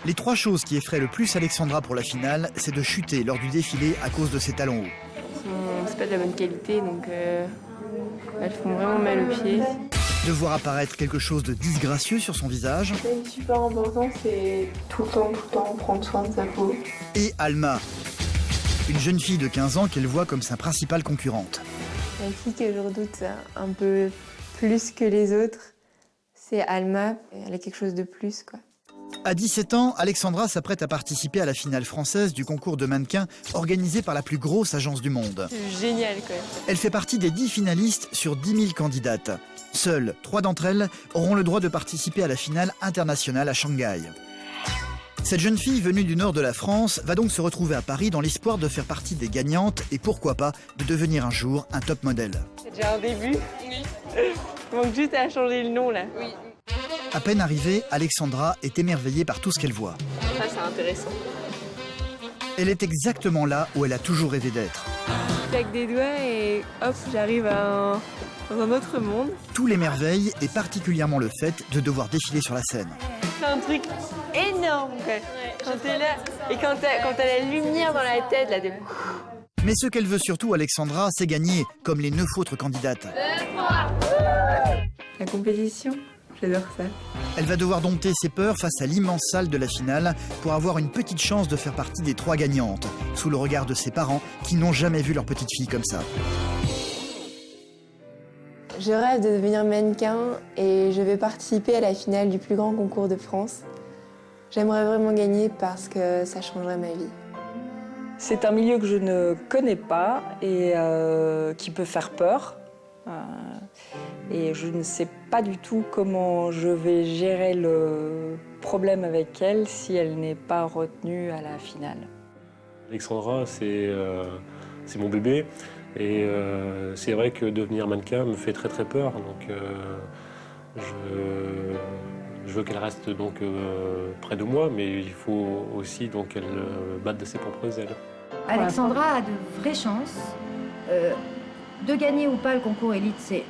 Les 3 choses qui effraient le plus Alexandra pour la finale, c'est de chuter lors du défilé à cause de ses talons hauts. C'est pas de la bonne qualité, donc elles font vraiment mal aux pieds. De voir apparaître quelque chose de disgracieux sur son visage. C'est super important, c'est tout le temps prendre soin de sa peau. Et Alma, une jeune fille de 15 ans qu'elle voit comme sa principale concurrente. La fille que je redoute un peu plus que les autres, c'est Alma. Elle a quelque chose de plus, quoi. À 17 ans, Alexandra s'apprête à participer à la finale française du concours de mannequins organisé par la plus grosse agence du monde. C'est génial, quoi. Elle fait partie des 10 finalistes sur 10 000 candidates. Seules 3 d'entre elles auront le droit de participer à la finale internationale à Shanghai. Cette jeune fille venue du nord de la France va donc se retrouver à Paris dans l'espoir de faire partie des gagnantes et pourquoi pas de devenir un jour un top modèle. C'est déjà un début. Oui. Il manque juste à changer le nom, là. Oui. À peine arrivée, Alexandra est émerveillée par tout ce qu'elle voit. Ça, c'est intéressant. Elle est exactement là où elle a toujours rêvé d'être. Je claque des doigts et hop, j'arrive dans un autre monde. Tout l'émerveille et particulièrement le fait de devoir défiler sur la scène. C'est un truc énorme, quoi. Quand t'es là et quand t'as la lumière dans la tête, là, Mais ce qu'elle veut surtout, Alexandra, c'est gagner, comme les 9 autres candidates. La compétition, j'adore ça. Elle va devoir dompter ses peurs face à l'immense salle de la finale pour avoir une petite chance de faire partie des 3 gagnantes, sous le regard de ses parents qui n'ont jamais vu leur petite fille comme ça. Je rêve de devenir mannequin et je vais participer à la finale du plus grand concours de France. J'aimerais vraiment gagner parce que ça changerait ma vie. C'est un milieu que je ne connais pas et qui peut faire peur. Et je ne sais pas du tout comment je vais gérer le problème avec elle si elle n'est pas retenue à la finale. Alexandra, c'est mon bébé. Et c'est vrai que devenir mannequin me fait très très peur. Donc je veux qu'elle reste donc près de moi, mais il faut aussi donc qu'elle batte de ses propres ailes. Alexandra a de vraies chances. De gagner ou pas le concours élite, c'est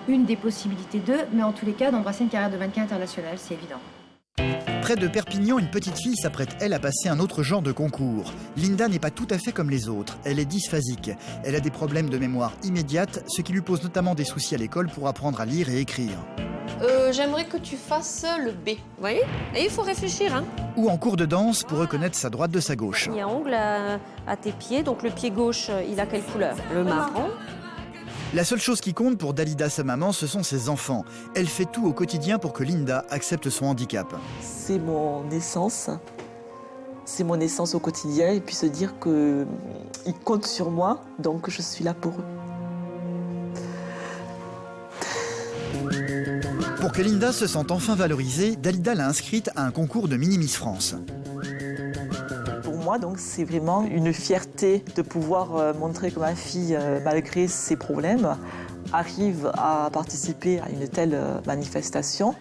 une des possibilités d'eux, mais en tous les cas, d'embrasser une carrière de mannequin internationale, c'est évident. Près de Perpignan, une petite fille s'apprête, elle, à passer un autre genre de concours. Linda n'est pas tout à fait comme les autres. Elle est dysphasique. Elle a des problèmes de mémoire immédiate, ce qui lui pose notamment des soucis à l'école pour apprendre à lire et écrire. J'aimerais que tu fasses le B. Vous voyez? Et il faut réfléchir, hein. Ou en cours de danse pour reconnaître sa droite de sa gauche. Il y a un ongle à tes pieds, donc le pied gauche, il a quelle couleur? Le marron. La seule chose qui compte pour Dalida, sa maman, ce sont ses enfants. Elle fait tout au quotidien pour que Linda accepte son handicap. C'est mon essence. C'est mon essence au quotidien et puis se dire qu'ils comptent sur moi, donc je suis là pour eux. Pour que Linda se sente enfin valorisée, Dalida l'a inscrite à un concours de Mini-Miss France. Pour moi, donc, c'est vraiment une fierté de pouvoir montrer que ma fille, malgré ses problèmes, arrive à participer à une telle manifestation.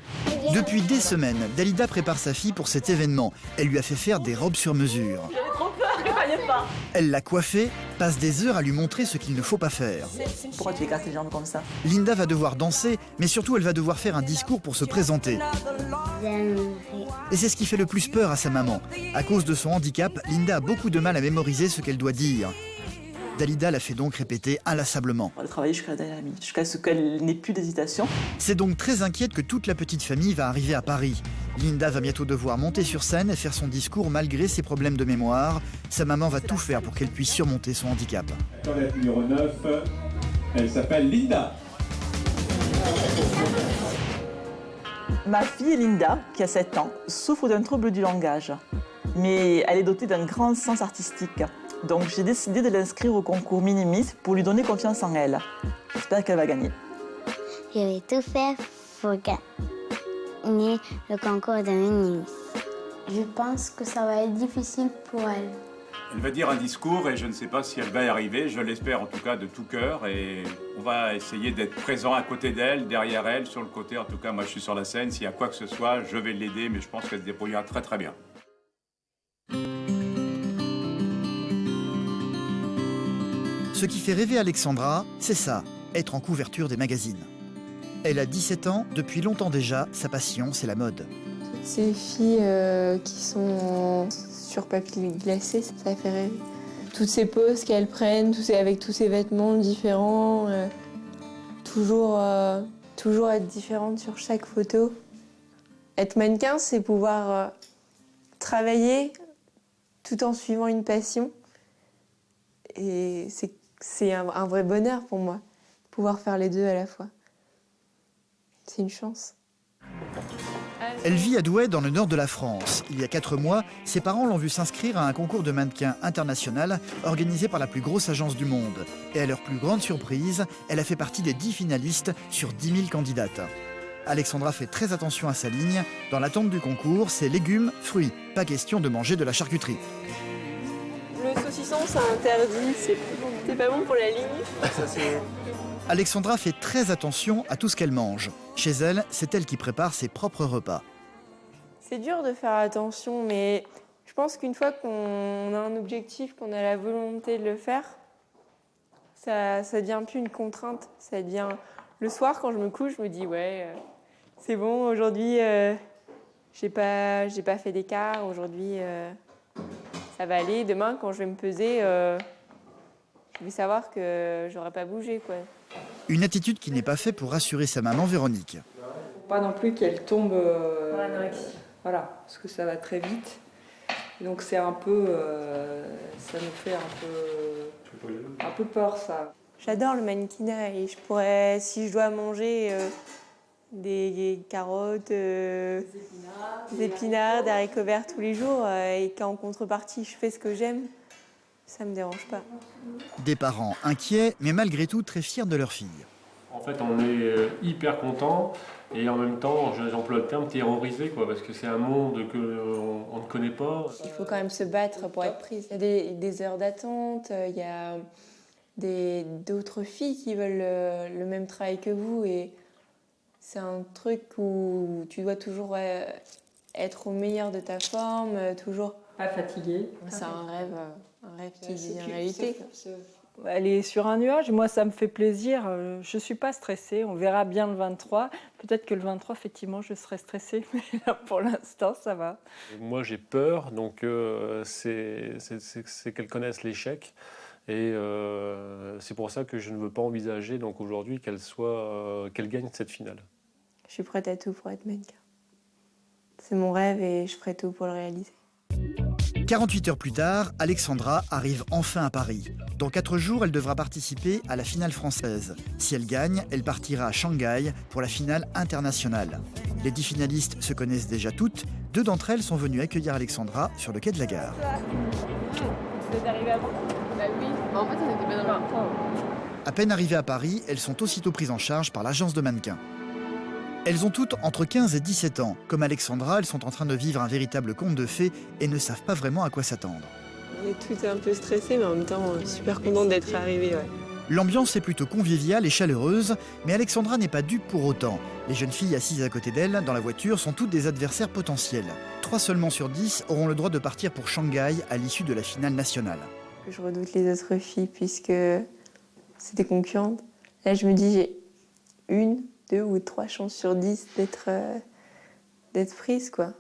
Depuis des semaines, Dalida prépare sa fille pour cet événement. Elle lui a fait faire des robes sur mesure. J'avais trop peur, je ne croyais pas. Elle l'a coiffée, passe des heures à lui montrer ce qu'il ne faut pas faire. Pourquoi tu écartes les jambes comme ça? Linda va devoir danser, mais surtout elle va devoir faire un discours pour se présenter. Et c'est ce qui fait le plus peur à sa maman. À cause de son handicap, Linda a beaucoup de mal à mémoriser ce qu'elle doit dire. Dalida la fait donc répéter inlassablement. On va travailler jusqu'à la dernière minute, jusqu'à ce qu'elle n'ait plus d'hésitation. C'est donc très inquiète que toute la petite famille va arriver à Paris. Linda va bientôt devoir monter sur scène et faire son discours malgré ses problèmes de mémoire. Sa maman va tout faire pour qu'elle puisse surmonter son handicap. Candidate numéro 9, elle s'appelle Linda. Ma fille Linda, qui a 7 ans, souffre d'un trouble du langage. Mais elle est dotée d'un grand sens artistique. Donc j'ai décidé de l'inscrire au concours Mini-Miss pour lui donner confiance en elle. J'espère qu'elle va gagner. Je vais tout faire pour gagner le concours de Mini-Miss. Je pense que ça va être difficile pour elle. Elle va dire un discours et je ne sais pas si elle va y arriver. Je l'espère en tout cas de tout cœur et on va essayer d'être présent à côté d'elle, derrière elle, sur le côté. En tout cas, moi je suis sur la scène. S'il y a quoi que ce soit, je vais l'aider, mais je pense qu'elle se débrouillera très très bien. Ce qui fait rêver Alexandra, c'est ça, être en couverture des magazines. Elle a 17 ans, depuis longtemps déjà, sa passion, c'est la mode. Toutes ces filles qui sont sur papier glacé, ça fait rêver. Toutes ces poses qu'elles prennent, avec tous ces vêtements différents, toujours être différente sur chaque photo. Être mannequin, c'est pouvoir travailler tout en suivant une passion. Et c'est un vrai bonheur pour moi, pouvoir faire les deux à la fois. C'est une chance. Elle vit à Douai, dans le nord de la France. Il y a 4 mois, ses parents l'ont vue s'inscrire à un concours de mannequins international organisé par la plus grosse agence du monde. Et à leur plus grande surprise, elle a fait partie des 10 finalistes sur 10 000 candidates. Alexandra fait très attention à sa ligne. Dans l'attente du concours, c'est légumes, fruits. Pas question de manger de la charcuterie. Le saucisson, c'est interdit, c'est pas bon pour la ligne. Alexandra fait très attention à tout ce qu'elle mange. Chez elle, c'est elle qui prépare ses propres repas. C'est dur de faire attention, mais je pense qu'une fois qu'on a un objectif, qu'on a la volonté de le faire, ça devient plus une contrainte. Ça devient... Le soir, quand je me couche, je me dis ouais, c'est bon, aujourd'hui, j'ai pas fait d'écart, aujourd'hui, ça va aller. Demain, quand je vais me peser, je vais savoir que j'aurai pas bougé, quoi. Une attitude qui n'est pas faite pour rassurer sa maman Véronique. Pas non plus qu'elle tombe... Voilà, parce que ça va très vite. Donc c'est un peu... ça nous fait un peu peur, ça. J'adore le mannequinat et je pourrais, si je dois manger des carottes, des épinards, des haricots verts tous les jours et qu'en contrepartie je fais ce que j'aime, ça me dérange pas. Des parents inquiets, mais malgré tout très fiers de leur fille. En fait, on est hyper contents et en même temps, j'emploie le terme terrorisé, quoi, parce que c'est un monde qu'on ne connaît pas. Il faut quand même se battre pour être prise. Il y a des heures d'attente, il y a d'autres filles qui veulent le même travail que vous et c'est un truc où tu dois toujours être au meilleur de ta forme, toujours pas fatiguée. C'est un rêve qui devient réalité. Elle est sur un nuage, moi ça me fait plaisir, je ne suis pas stressée, on verra bien le 23. Peut-être que le 23, effectivement, je serai stressée, mais là, pour l'instant, ça va. Moi j'ai peur, donc c'est qu'elle connaisse l'échec. Et c'est pour ça que je ne veux pas envisager donc aujourd'hui qu'elle gagne cette finale. Je suis prête à tout pour être mannequin. C'est mon rêve et je ferai tout pour le réaliser. 48 heures plus tard, Alexandra arrive enfin à Paris. Dans 4 jours, elle devra participer à la finale française. Si elle gagne, elle partira à Shanghai pour la finale internationale. Les 10 finalistes se connaissent déjà toutes. 2 d'entre elles sont venues accueillir Alexandra sur le quai de la gare. Vous êtes arrivée avant ? Bah oui, en fait on était bien dans le temps. À peine arrivées à Paris, elles sont aussitôt prises en charge par l'agence de mannequins. Elles ont toutes entre 15 et 17 ans. Comme Alexandra, elles sont en train de vivre un véritable conte de fées et ne savent pas vraiment à quoi s'attendre. On est toutes un peu stressées, mais en même temps super contentes d'être arrivées. Ouais. L'ambiance est plutôt conviviale et chaleureuse, mais Alexandra n'est pas dupe pour autant. Les jeunes filles assises à côté d'elle, dans la voiture, sont toutes des adversaires potentiels. 3 seulement sur 10 auront le droit de partir pour Shanghai à l'issue de la finale nationale. Je redoute les autres filles puisque c'est des concurrentes. Là, je me dis, j'ai 1, 2 ou 3 chances sur 10 d'être prise, quoi.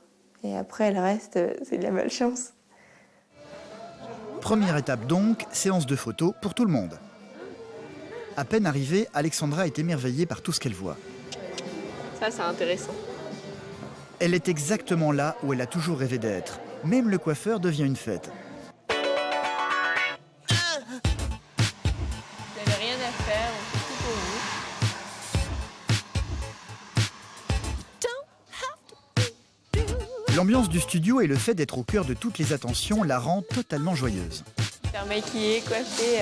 Et après, le reste, c'est de la malchance. Première étape donc, séance de photos pour tout le monde. À peine arrivée, Alexandra est émerveillée par tout ce qu'elle voit. Ça, c'est intéressant. Elle est exactement là où elle a toujours rêvé d'être. Même le coiffeur devient une fête. Vous n'avez rien à faire, on fait tout pour vous. L'ambiance du studio et le fait d'être au cœur de toutes les attentions la rend totalement joyeuse. Faire maquiller, coiffer,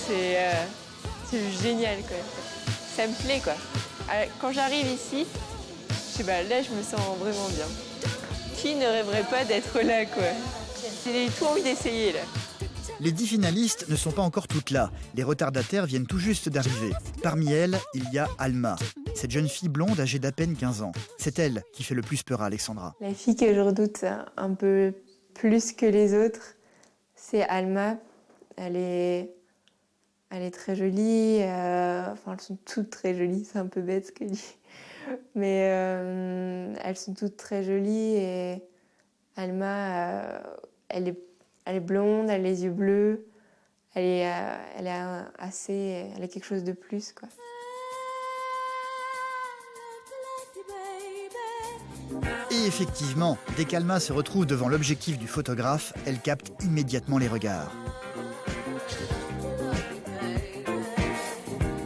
c'est génial, quoi. Ça me plaît, quoi. Quand j'arrive ici, je sais pas, là, je me sens vraiment bien. Qui ne rêverait pas d'être là, quoi? J'ai tout envie d'essayer, là. Les 10 finalistes ne sont pas encore toutes là. Les retardataires viennent tout juste d'arriver. Parmi elles, il y a Alma. Cette jeune fille blonde âgée d'à peine 15 ans. C'est elle qui fait le plus peur à Alexandra. La fille que je redoute un peu plus que les autres, c'est Alma. Elle est très jolie. Enfin, elles sont toutes très jolies. C'est un peu bête ce que je dis. Mais elles sont toutes très jolies et Alma, elle est blonde, elle a les yeux bleus, elle a quelque chose de plus, quoi. Et effectivement, dès qu'Alma se retrouve devant l'objectif du photographe, elle capte immédiatement les regards.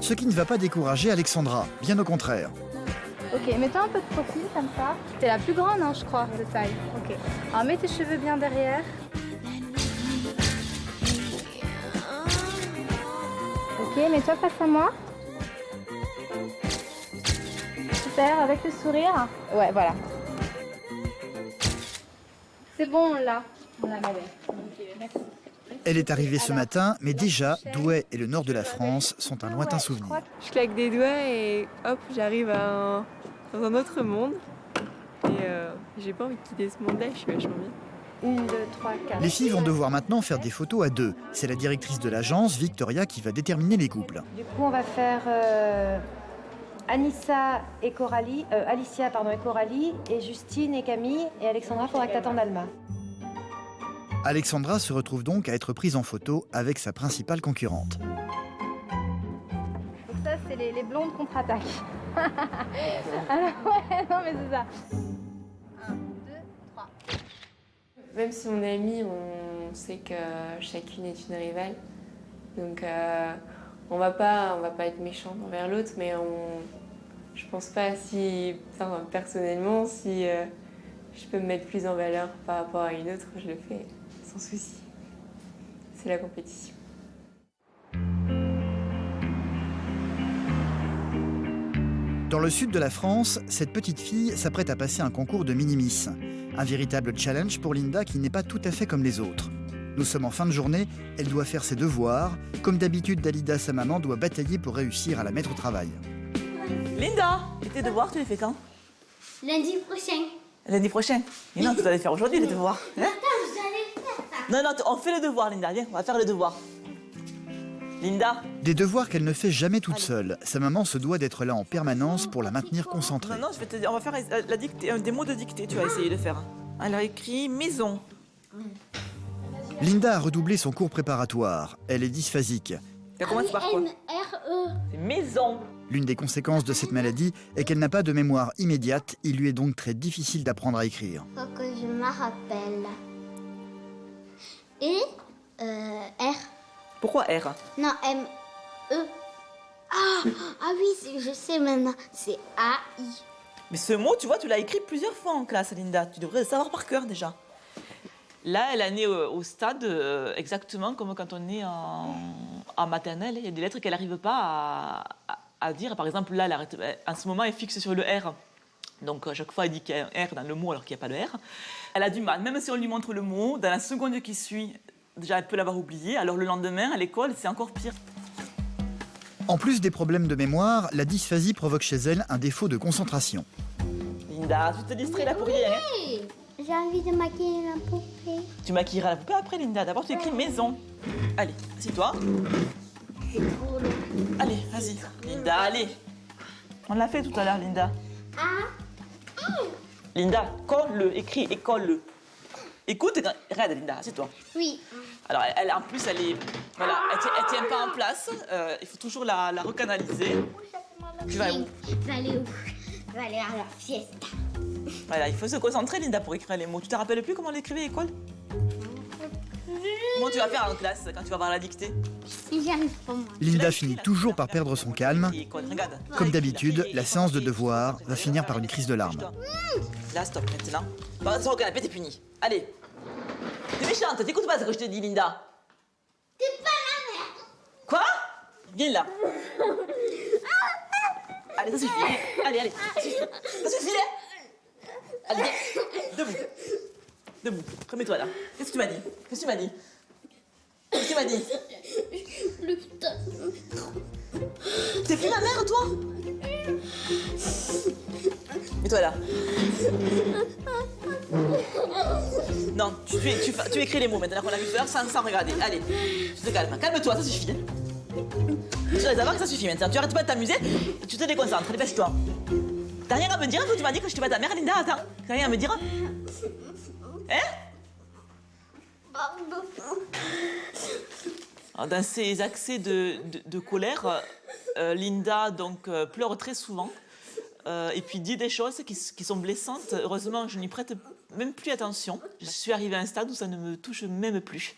Ce qui ne va pas décourager Alexandra, bien au contraire. Ok, mets-toi un peu de profil comme ça. T'es la plus grande, hein, je crois, de taille. Ok. Alors mets tes cheveux bien derrière. Ok, mets-toi face à moi. Super, avec le sourire. Ouais, voilà. C'est bon, on l'a. On l'a, ma belle. Ok, merci. Elle est arrivée ce matin, mais déjà, Douai et le nord de la France sont un lointain souvenir. Je claque des doigts et hop, j'arrive dans un autre monde. Et j'ai pas envie de quitter ce monde-là, je suis vachement bien. 1, 2, 3, 4. Les filles vont devoir maintenant faire des photos à deux. C'est la directrice de l'agence, Victoria, qui va déterminer les couples. Du coup, on va faire Alicia et Coralie, et Justine et Camille. Et Alexandra, faudra que t'attendes Alma. Alexandra se retrouve donc à être prise en photo avec sa principale concurrente. Donc ça, c'est les blondes contre-attaque. Alors ouais, non mais c'est ça. 1, 2, 3. Même si on est amis, on sait que chacune est une rivale. Donc on va pas être méchant envers l'autre, mais je pense pas personnellement, si je peux me mettre plus en valeur par rapport à une autre, je le fais sans souci. C'est la compétition. Dans le sud de la France, cette petite fille s'apprête à passer un concours de mini-miss. Un véritable challenge pour Linda qui n'est pas tout à fait comme les autres. Nous sommes en fin de journée, elle doit faire ses devoirs. Comme d'habitude, Dalida, sa maman, doit batailler pour réussir à la mettre au travail. Linda, et tes devoirs, tu les fais quand? Lundi prochain. Lundi prochain? Mais non, tu dois les faire aujourd'hui, les devoirs. Hein? Attends, vous allez faire ça. Non, on fait les devoirs, Linda. Viens, on va faire les devoirs. Linda. Des devoirs qu'elle ne fait jamais toute seule. Sa maman se doit d'être là en permanence pour la maintenir concentrée. Non, je vais te dire, on va faire la dictée, des mots de dictée, tu vas essayer de faire. Alors, écrit maison. Linda a redoublé son cours préparatoire. Elle est dysphasique. Ça commence par quoi? M-R-E. C'est maison. L'une des conséquences de cette maladie est qu'elle n'a pas de mémoire immédiate. Il lui est donc très difficile d'apprendre à écrire. Faut que je me rappelle. Et R. Pourquoi R? Non, M-E. Ah oui, je sais maintenant. C'est A-I. Mais ce mot, tu vois, tu l'as écrit plusieurs fois en classe, Linda. Tu devrais le savoir par cœur déjà. Là, elle en est au stade exactement comme quand on est en maternelle. Il y a des lettres qu'elle n'arrive pas à dire. Par exemple, là, en ce moment, elle fixe sur le R. Donc, à chaque fois, elle dit qu'il y a un R dans le mot alors qu'il n'y a pas de R. Elle a du mal. Même si on lui montre le mot, dans la seconde qui suit, déjà, elle peut l'avoir oublié. Alors, le lendemain, à l'école, c'est encore pire. En plus des problèmes de mémoire, la dysphasie provoque chez elle un défaut de concentration. Linda, tu te distrais là pour rien. Oui, j'ai envie de maquiller la poupée. Tu maquilleras la poupée après, Linda. D'abord, tu écris maison. Allez, assieds-toi. C'est trop long. Allez, vas-y. Linda, allez. On l'a fait tout à l'heure, Linda. Linda, colle-le, écris et colle-le. Écoute, regarde, Linda, assieds-toi. Oui. Alors, elle, en plus, elle tient pas en place. Il faut toujours la recanaliser. Tu vas où? Je vais aller où? Je vais aller à la fiesta. Voilà, il faut se concentrer, Linda, pour écrire les mots. Tu te rappelles plus comment on l'écrivait à l'école? Comment tu vas faire en classe quand tu vas voir la dictée? J'y arrive pas, moi. Linda finit toujours par perdre son calme. Comme d'habitude, la séance de devoirs va finir par une crise de larmes. Là, stop maintenant. Bon, ça regarde, t'es fini. Allez. T'es méchante, t'écoutes pas ce que je te dis, Linda. T'es pas la merde. Quoi? Viens là. Allez, ça suffit. Allez, ça suffit. Ça suffit, là. Allez, viens. Debout. Remets-toi là. Qu'est-ce que tu m'as dit? Qu'est-ce que tu m'as dit? T'es plus ma mère, toi? Mets-toi là. Non, tu écris les mots maintenant qu'on a vu faire sans regarder. Allez, tu te calmes. Calme-toi, ça suffit. Tu dois savoir que ça suffit maintenant. Tu arrêtes pas de t'amuser et tu te déconcentres. Allez, baisse-toi. T'as rien à me dire quand tu m'as dit que je suis pas ta mère, Linda? Attends, t'as rien à me dire? Hein? Alors, dans ces accès de colère, Linda donc, pleure très souvent et puis dit des choses qui sont blessantes. Heureusement, je n'y prête même plus attention. Je suis arrivée à un stade où ça ne me touche même plus.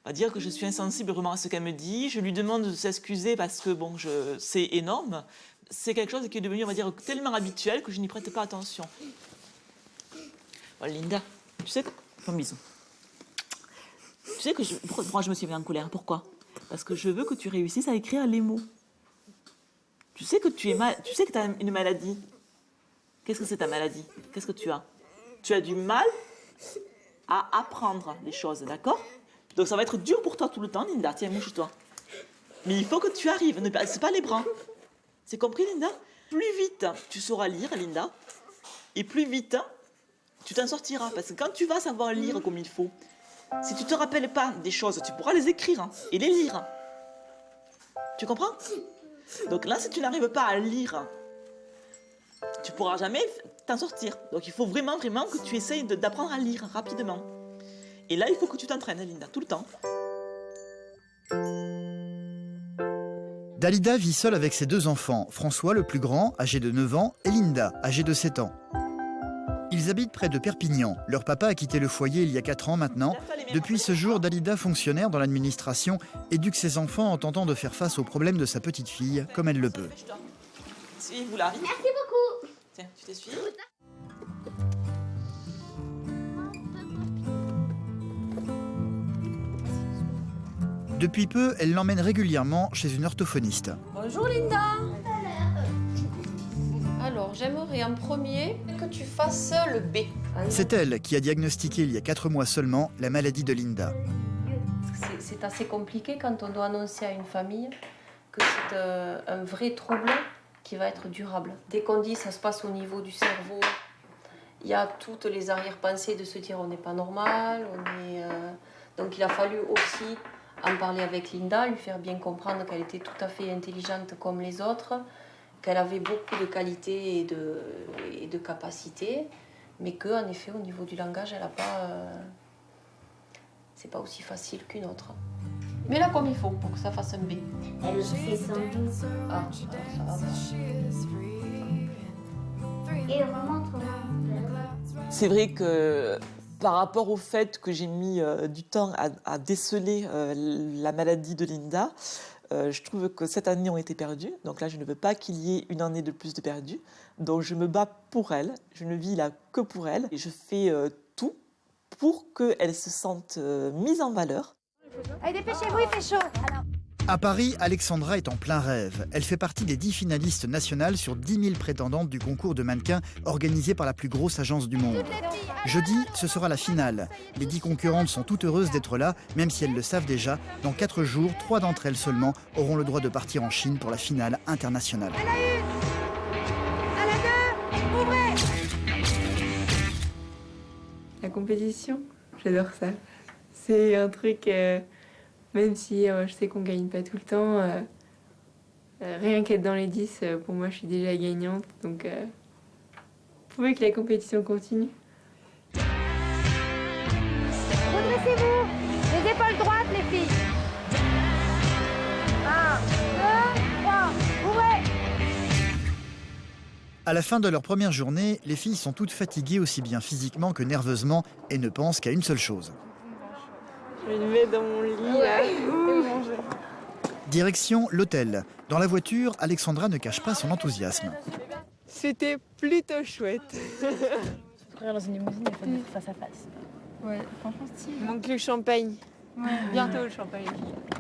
On va dire que je suis insensible vraiment à ce qu'elle me dit. Je lui demande de s'excuser parce que bon, c'est énorme. C'est quelque chose qui est devenu, on va dire, tellement habituel que je n'y prête pas attention. Bon, Linda, tu sais que... Comme bisou. Tu sais que pourquoi je me suis mise en colère? Pourquoi? Parce que je veux que tu réussisses à écrire les mots. Tu sais que tu as une maladie. Qu'est-ce que c'est ta maladie? Qu'est-ce que tu as? Tu as du mal à apprendre les choses, d'accord? Donc ça va être dur pour toi tout le temps, Linda. Tiens, mouche-toi. Mais il faut que tu arrives. Ne baisse pas les bras. C'est compris, Linda? Plus vite tu sauras lire, Linda, et plus vite tu t'en sortiras. Parce que quand tu vas savoir lire comme il faut, si tu ne te rappelles pas des choses, tu pourras les écrire et les lire. Tu comprends? Donc là, si tu n'arrives pas à lire, tu ne pourras jamais t'en sortir. Donc il faut vraiment que tu essayes d'apprendre à lire rapidement. Et là, il faut que tu t'entraînes, Linda, tout le temps. Dalida vit seule avec ses 2 enfants, François le plus grand, âgé de 9 ans, et Linda, âgée de 7 ans. Ils habitent près de Perpignan. Leur papa a quitté le foyer il y a 4 ans maintenant. Depuis ce jour, Dalida, fonctionnaire dans l'administration, éduque ses enfants en tentant de faire face aux problèmes de sa petite fille, comme elle le peut. Suivez-vous là. Merci beaucoup. Tiens, tu t'essuies. Depuis peu, elle l'emmène régulièrement chez une orthophoniste. Bonjour Linda. Alors, j'aimerais en premier que tu fasses le B. C'est elle qui a diagnostiqué il y a 4 mois seulement la maladie de Linda. C'est assez compliqué quand on doit annoncer à une famille que c'est un vrai trouble qui va être durable. Dès qu'on dit ça se passe au niveau du cerveau, il y a toutes les arrière-pensées de se dire on n'est pas normal. Donc il a fallu aussi en parler avec Linda, lui faire bien comprendre qu'elle était tout à fait intelligente comme les autres, qu'elle avait beaucoup de qualités et de capacités, mais qu'en effet, au niveau du langage, elle n'a pas... c'est pas aussi facile qu'une autre. Mais là, comme il faut, pour que ça fasse un B. Elle le fait sans doute. Ah, alors ça va pas. Et remontre. C'est vrai que par rapport au fait que j'ai mis du temps à déceler la maladie de Linda, je trouve que cette année ont été perdues. Donc là, je ne veux pas qu'il y ait une année de plus de perdu. Donc je me bats pour elle. Je ne vis là que pour elle. Et je fais tout pour qu'elle se sente mise en valeur. Allez, dépêchez-vous, il fait chaud. Alors... À Paris, Alexandra est en plein rêve. Elle fait partie des 10 finalistes nationales sur 10 000 prétendantes du concours de mannequins organisé par la plus grosse agence du monde. Jeudi, ce sera la finale. Les 10 concurrentes sont toutes heureuses d'être là, même si elles le savent déjà. Dans 4 jours, 3 d'entre elles seulement auront le droit de partir en Chine pour la finale internationale. À la 2, ouvrez. La compétition, j'adore ça. C'est un truc, même si je sais qu'on gagne pas tout le temps, rien qu'être dans les 10, pour moi je suis déjà gagnante. Donc, faut que la compétition continue. Redressez-vous. Les épaules droites, les filles. 1, 2, 3, ouvrez. À la fin de leur première journée, les filles sont toutes fatiguées aussi bien physiquement que nerveusement et ne pensent qu'à une seule chose. Je me mets dans mon lit, là. Direction l'hôtel. Dans la voiture, Alexandra ne cache pas son enthousiasme. C'était plutôt chouette. Courir dans une limousine, il faut être face à face. Ouais, franchement, stylé. Il manque le champagne. Ouais, bientôt le champagne.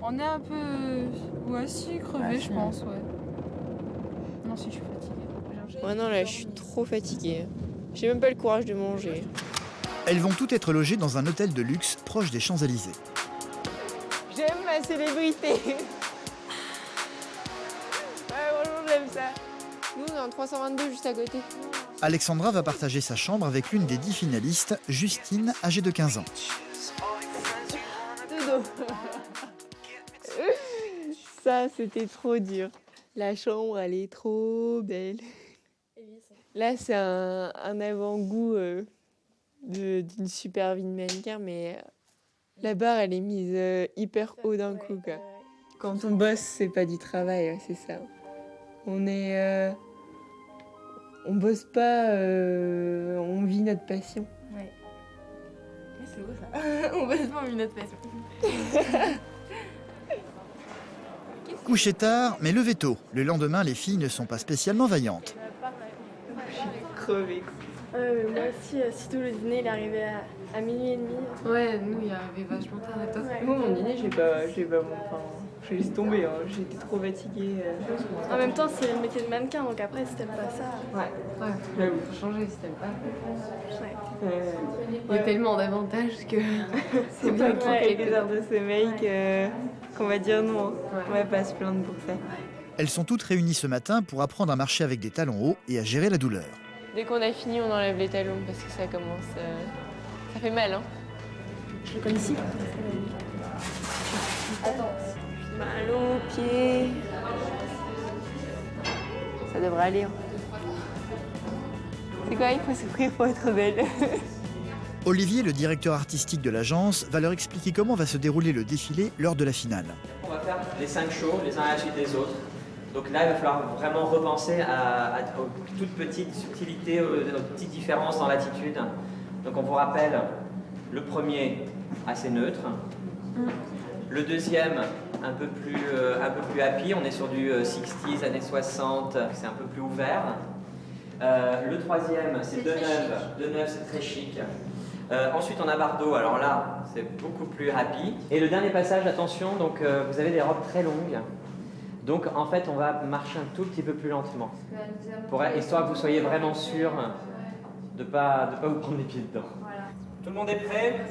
On est un peu... Ouais, si, crevé, je pense, ouais. Non, si, je suis fatiguée. Ouais, non, là, je suis trop fatiguée. J'ai même pas le courage de manger. Elles vont toutes être logées dans un hôtel de luxe proche des Champs-Élysées. J'aime ma célébrité. Ouais, franchement, j'aime ça. Nous, on est en 322 juste à côté. Alexandra va partager sa chambre avec l'une des 10 finalistes, Justine, âgée de 15 ans. Ça, c'était trop dur. La chambre, elle est trop belle. Là, c'est un avant-goût d'une super vie de mannequin, mais la barre, elle est mise hyper haut d'un coup, quoi. Quand on bosse, c'est pas du travail, c'est ça. On bosse pas, on vit notre passion. Ouais. C'est beau ça. On bosse pas, on vit notre passion. Couché tard, mais levé tôt. Le lendemain, les filles ne sont pas spécialement vaillantes. Je suis crevée. Moi aussi, sitôt le dîner, il est arrivé à minuit et demi. Ouais, nous, il arrivait vachement tard et toi. Ouais. Moi, mon dîner, j'ai laissé tomber, hein. J'étais trop fatiguée. En même temps, c'est le métier de mannequin, donc après, si t'aimes pas ça... Ouais, j'avoue, faut changer si t'aimes pas. Ouais. Il y a tellement d'avantages que c'est bien qu'il y ait quelques heures de sommeil qu'on va dire non. On va pas se plaindre pour ça. Elles sont toutes réunies ce matin pour apprendre à marcher avec des talons hauts et à gérer la douleur. Dès qu'on a fini, on enlève les talons parce que ça commence... Ça fait mal, hein. Je le connais ici. Attends. Mal aux pieds. Ça devrait aller. Hein. C'est quoi, il faut souffrir pour être belle. Olivier, le directeur artistique de l'agence, va leur expliquer comment va se dérouler le défilé lors de la finale. On va faire les 5 shows, les uns à la suite des autres. Donc là, il va falloir vraiment repenser aux toutes petites subtilités, aux petites différences dans l'attitude. Donc on vous rappelle, le premier, assez neutre. Le deuxième, un peu plus happy. On est sur du 60s, années 60, c'est un peu plus ouvert. Le troisième, c'est De Neuve, c'est très chic. Ensuite, on a Bardot. Alors là, c'est beaucoup plus happy. Et le dernier passage, attention, donc vous avez des robes très longues. Donc en fait, on va marcher un tout petit peu plus lentement, histoire que vous soyez vraiment sûr de pas vous prendre les pieds dedans. Voilà. Tout le monde est prêt?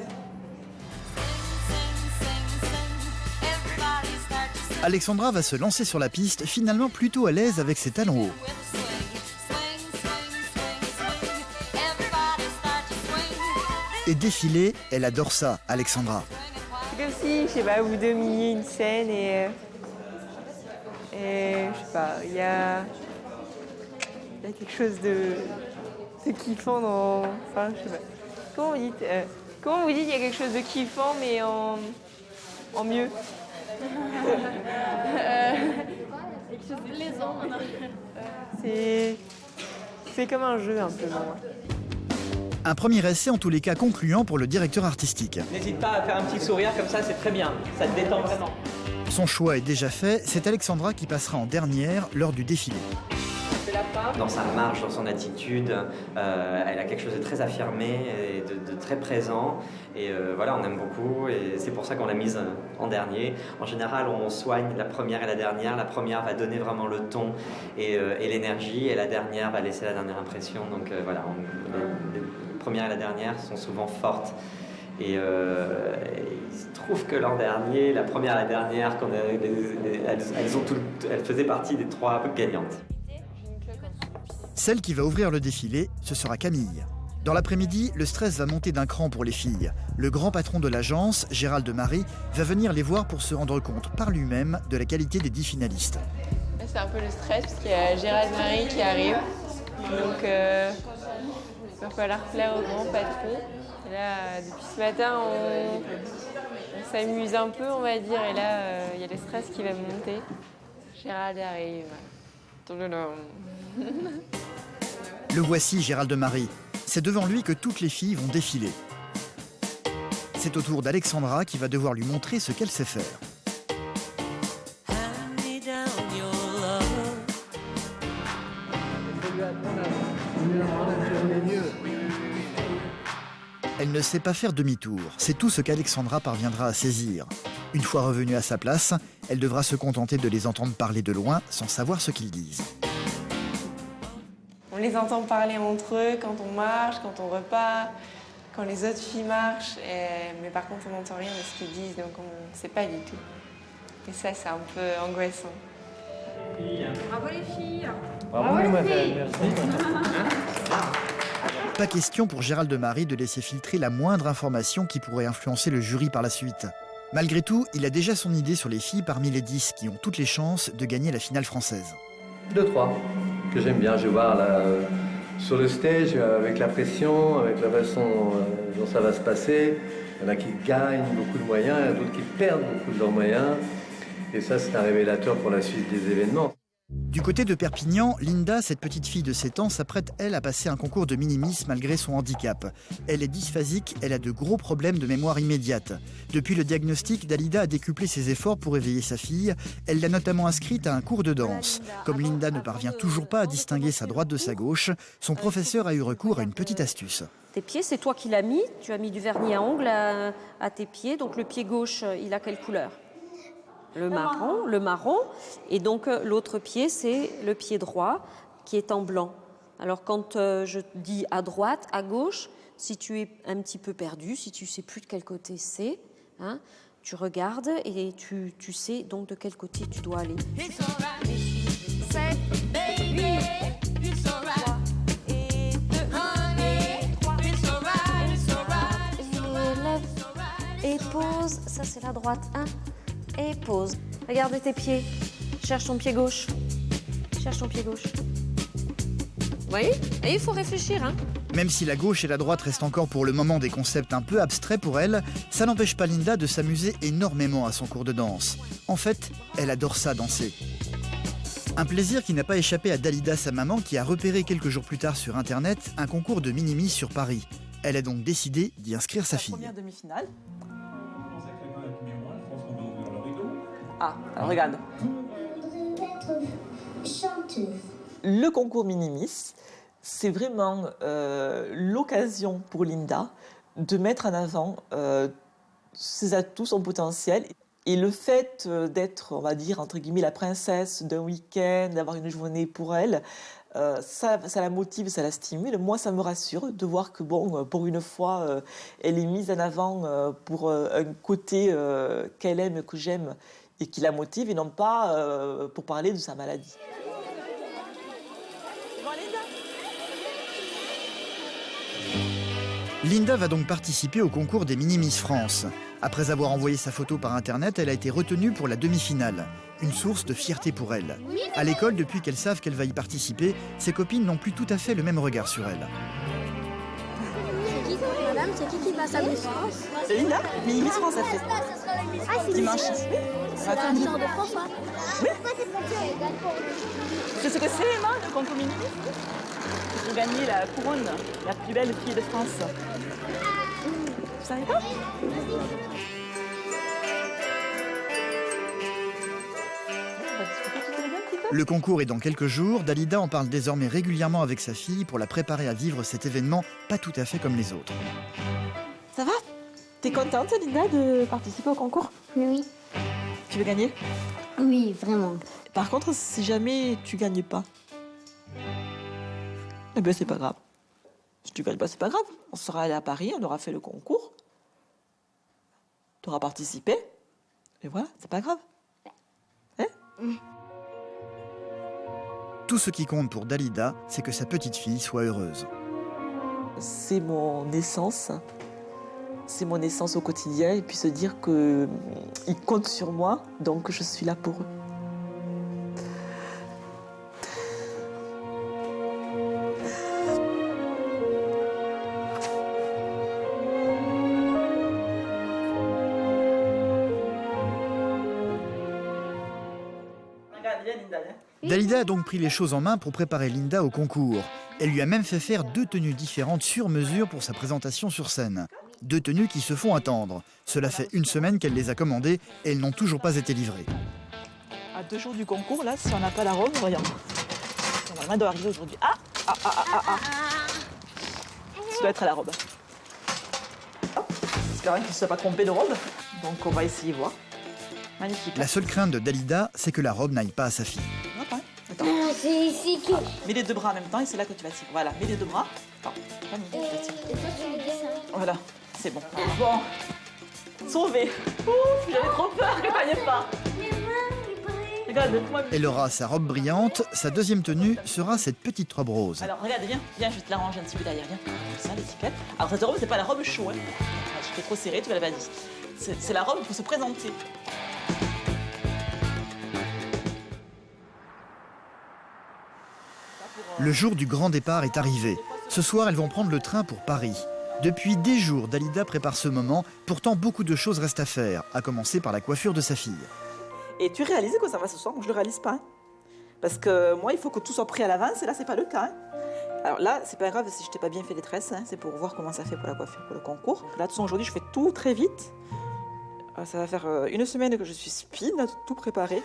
Alexandra va se lancer sur la piste, finalement plutôt à l'aise avec ses talons hauts. Et défiler, elle adore ça, Alexandra. C'est comme si, je sais pas, vous dominiez une scène et je sais pas, il y a quelque chose de kiffant dans... Enfin, je sais pas. Comment vous dites il y a quelque chose de kiffant mais en mieux? Quelque chose de plaisant. C'est comme un jeu un peu. Un premier essai en tous les cas concluant pour le directeur artistique. N'hésite pas à faire un petit sourire comme ça, c'est très bien, ça te détend vraiment. Son choix est déjà fait, c'est Alexandra qui passera en dernière lors du défilé. Dans sa marche, dans son attitude, elle a quelque chose de très affirmé et de très présent. Et voilà, on aime beaucoup et c'est pour ça qu'on l'a mise en dernier. En général, on soigne la première et la dernière. La première va donner vraiment le ton et l'énergie et la dernière va laisser la dernière impression. Donc voilà, les première et la dernière sont souvent fortes. Et il se trouve que l'an dernier, la première et la dernière, elles faisaient partie des 3 gagnantes. Celle qui va ouvrir le défilé, ce sera Camille. Dans l'après-midi, le stress va monter d'un cran pour les filles. Le grand patron de l'agence, Gérald Marie, va venir les voir pour se rendre compte par lui-même de la qualité des 10 finalistes. C'est un peu le stress parce qu'il y a Gérald Marie qui arrive. Donc il va falloir plaire au grand patron. Et là, depuis ce matin, on s'amuse un peu, on va dire. Et là, il y a le stress qui va monter. Gérald arrive. Le voici, Gérald Marie. C'est devant lui que toutes les filles vont défiler. C'est au tour d'Alexandra qui va devoir lui montrer ce qu'elle sait faire. Elle ne sait pas faire demi-tour. C'est tout ce qu'Alexandra parviendra à saisir. Une fois revenue à sa place, elle devra se contenter de les entendre parler de loin sans savoir ce qu'ils disent. On les entend parler entre eux quand on marche, quand on repart, quand les autres filles marchent. Mais par contre, on n'entend rien de ce qu'ils disent, donc on ne sait pas du tout. Et ça, c'est un peu angoissant. Bravo les filles! Bravo les filles! Merci. Pas question pour Gérald Marie de laisser filtrer la moindre information qui pourrait influencer le jury par la suite. Malgré tout, il a déjà son idée sur les filles parmi les 10 qui ont toutes les chances de gagner la finale française. 2-3 que j'aime bien. Je vais voir Sur le stage, avec la pression, avec la façon dont ça va se passer, il y en a qui gagnent beaucoup de moyens, il y en a d'autres qui perdent beaucoup de leurs moyens. Et ça, c'est un révélateur pour la suite des événements. Du côté de Perpignan, Linda, cette petite fille de 7 ans, s'apprête, elle, à passer un concours de minimis malgré son handicap. Elle est dysphasique, elle a de gros problèmes de mémoire immédiate. Depuis le diagnostic, Dalida a décuplé ses efforts pour éveiller sa fille. Elle l'a notamment inscrite à un cours de danse. Comme Linda ne parvient toujours pas à distinguer sa droite de sa gauche, son professeur a eu recours à une petite astuce. Tes pieds, c'est toi qui l'as mis. Tu as mis du vernis à ongles à tes pieds. Donc le pied gauche, il a quelle couleur ? Le marron. Et donc l'autre pied, c'est le pied droit qui est en blanc. Alors quand je dis à droite, à gauche, si tu es un petit peu perdu, si tu ne sais plus de quel côté c'est, hein, tu regardes et tu sais donc de quel côté tu dois aller. 7, 8, 3 et 2, 3. Et pose, ça c'est la droite, 1. Et pose. Regarde tes pieds. Cherche ton pied gauche. Cherche ton pied gauche. Vous voyez ? Et il faut réfléchir, hein. Même si la gauche et la droite restent encore pour le moment des concepts un peu abstraits pour elle, ça n'empêche pas Linda de s'amuser énormément à son cours de danse. En fait, elle adore ça, danser. Un plaisir qui n'a pas échappé à Dalida, sa maman, qui a repéré quelques jours plus tard sur Internet un concours de minimis sur Paris. Elle a donc décidé d'y inscrire sa fille. Première demi-finale. Ah, alors regarde. Le concours Minimis, c'est vraiment l'occasion pour Linda de mettre en avant ses atouts, son potentiel. Et le fait d'être, on va dire, entre guillemets, la princesse d'un week-end, d'avoir une journée pour elle, ça la motive, ça la stimule. Moi, ça me rassure de voir que, bon, pour une fois, elle est mise en avant pour un côté qu'elle aime, que j'aime, et qui la motive, et non pas pour parler de sa maladie. Linda va donc participer au concours des Minimis France. Après avoir envoyé sa photo par Internet, elle a été retenue pour la demi-finale. Une source de fierté pour elle. À l'école, depuis qu'elles savent qu'elle va y participer, ses copines n'ont plus tout à fait le même regard sur elle. Madame, c'est qui passe à Miss France? C'est Linda, Minimis France, elle fait. Ah, c'est dimanche. C'est la sœur de François. Oui. Tu sais ce que c'est, Emma, le concours Minimis? Pour gagner la couronne, la plus belle fille de France. Vous savez pas? Le concours est dans quelques jours. Dalida en parle désormais régulièrement avec sa fille pour la préparer à vivre cet événement pas tout à fait comme les autres. Ça va? T'es contente, Linda, de participer au concours? Oui. Tu veux gagner? Oui, vraiment. Par contre, si jamais tu gagnes pas, eh bien, c'est pas grave. Si tu gagnes pas, c'est pas grave. On sera allé à Paris, on aura fait le concours. Tu auras participé. Et voilà, c'est pas grave. Hein? Tout ce qui compte pour Dalida, c'est que sa petite fille soit heureuse. C'est mon essence. C'est mon essence au quotidien. Et puis se dire qu'ils comptent sur moi, donc je suis là pour eux. Dalida a donc pris les choses en main pour préparer Linda au concours. Elle lui a même fait faire 2 tenues différentes sur mesure pour sa présentation sur scène. 2 tenues qui se font attendre. Cela fait 1 semaine qu'elle les a commandées et elles n'ont toujours pas été livrées. À 2 jours du concours, là, si on n'a pas la robe, voyons. Normalement, elle doit arriver aujourd'hui. Ah. Ça doit être à la robe. C'est quand même qu'il ne soit pas trompé de robe. Donc on va essayer voir. Magnifique. La seule crainte de Dalida, c'est que la robe n'aille pas à sa fille. Attends. C'est ici que... Mets les 2 bras en même temps et c'est là que tu vas tirer. Voilà, mets les 2 bras. Attends, pas mis, tu vas tirer. Voilà, c'est bon. Bon. Sauvé. Ouf, j'avais trop peur, je ne croyais pas. Regarde, moi. Elle aura sa robe brillante. Sa deuxième tenue sera cette petite robe rose. Alors regarde, viens, je vais te la ranger un petit peu derrière. Viens, ça, l'étiquette. Alors cette robe, c'est pas la robe chaude. Hein. Je fais trop serré, tu l'avais pas dit. C'est la robe pour se présenter. Le jour du grand départ est arrivé. Ce soir, elles vont prendre le train pour Paris. Depuis des jours, Dalida prépare ce moment. Pourtant, beaucoup de choses restent à faire, à commencer par la coiffure de sa fille. Et tu réalises que ça va ce soir? Moi, je ne le réalise pas. Hein. Parce que moi, il faut que tout soit pris à l'avance, et là, c'est pas le cas. Hein. Alors là, c'est pas grave si je t'ai pas bien fait les tresses, hein. C'est pour voir comment ça fait pour la coiffure, pour le concours. Là, de toute façon, aujourd'hui, je fais tout très vite. Ça va faire une semaine que je suis speed, tout préparé.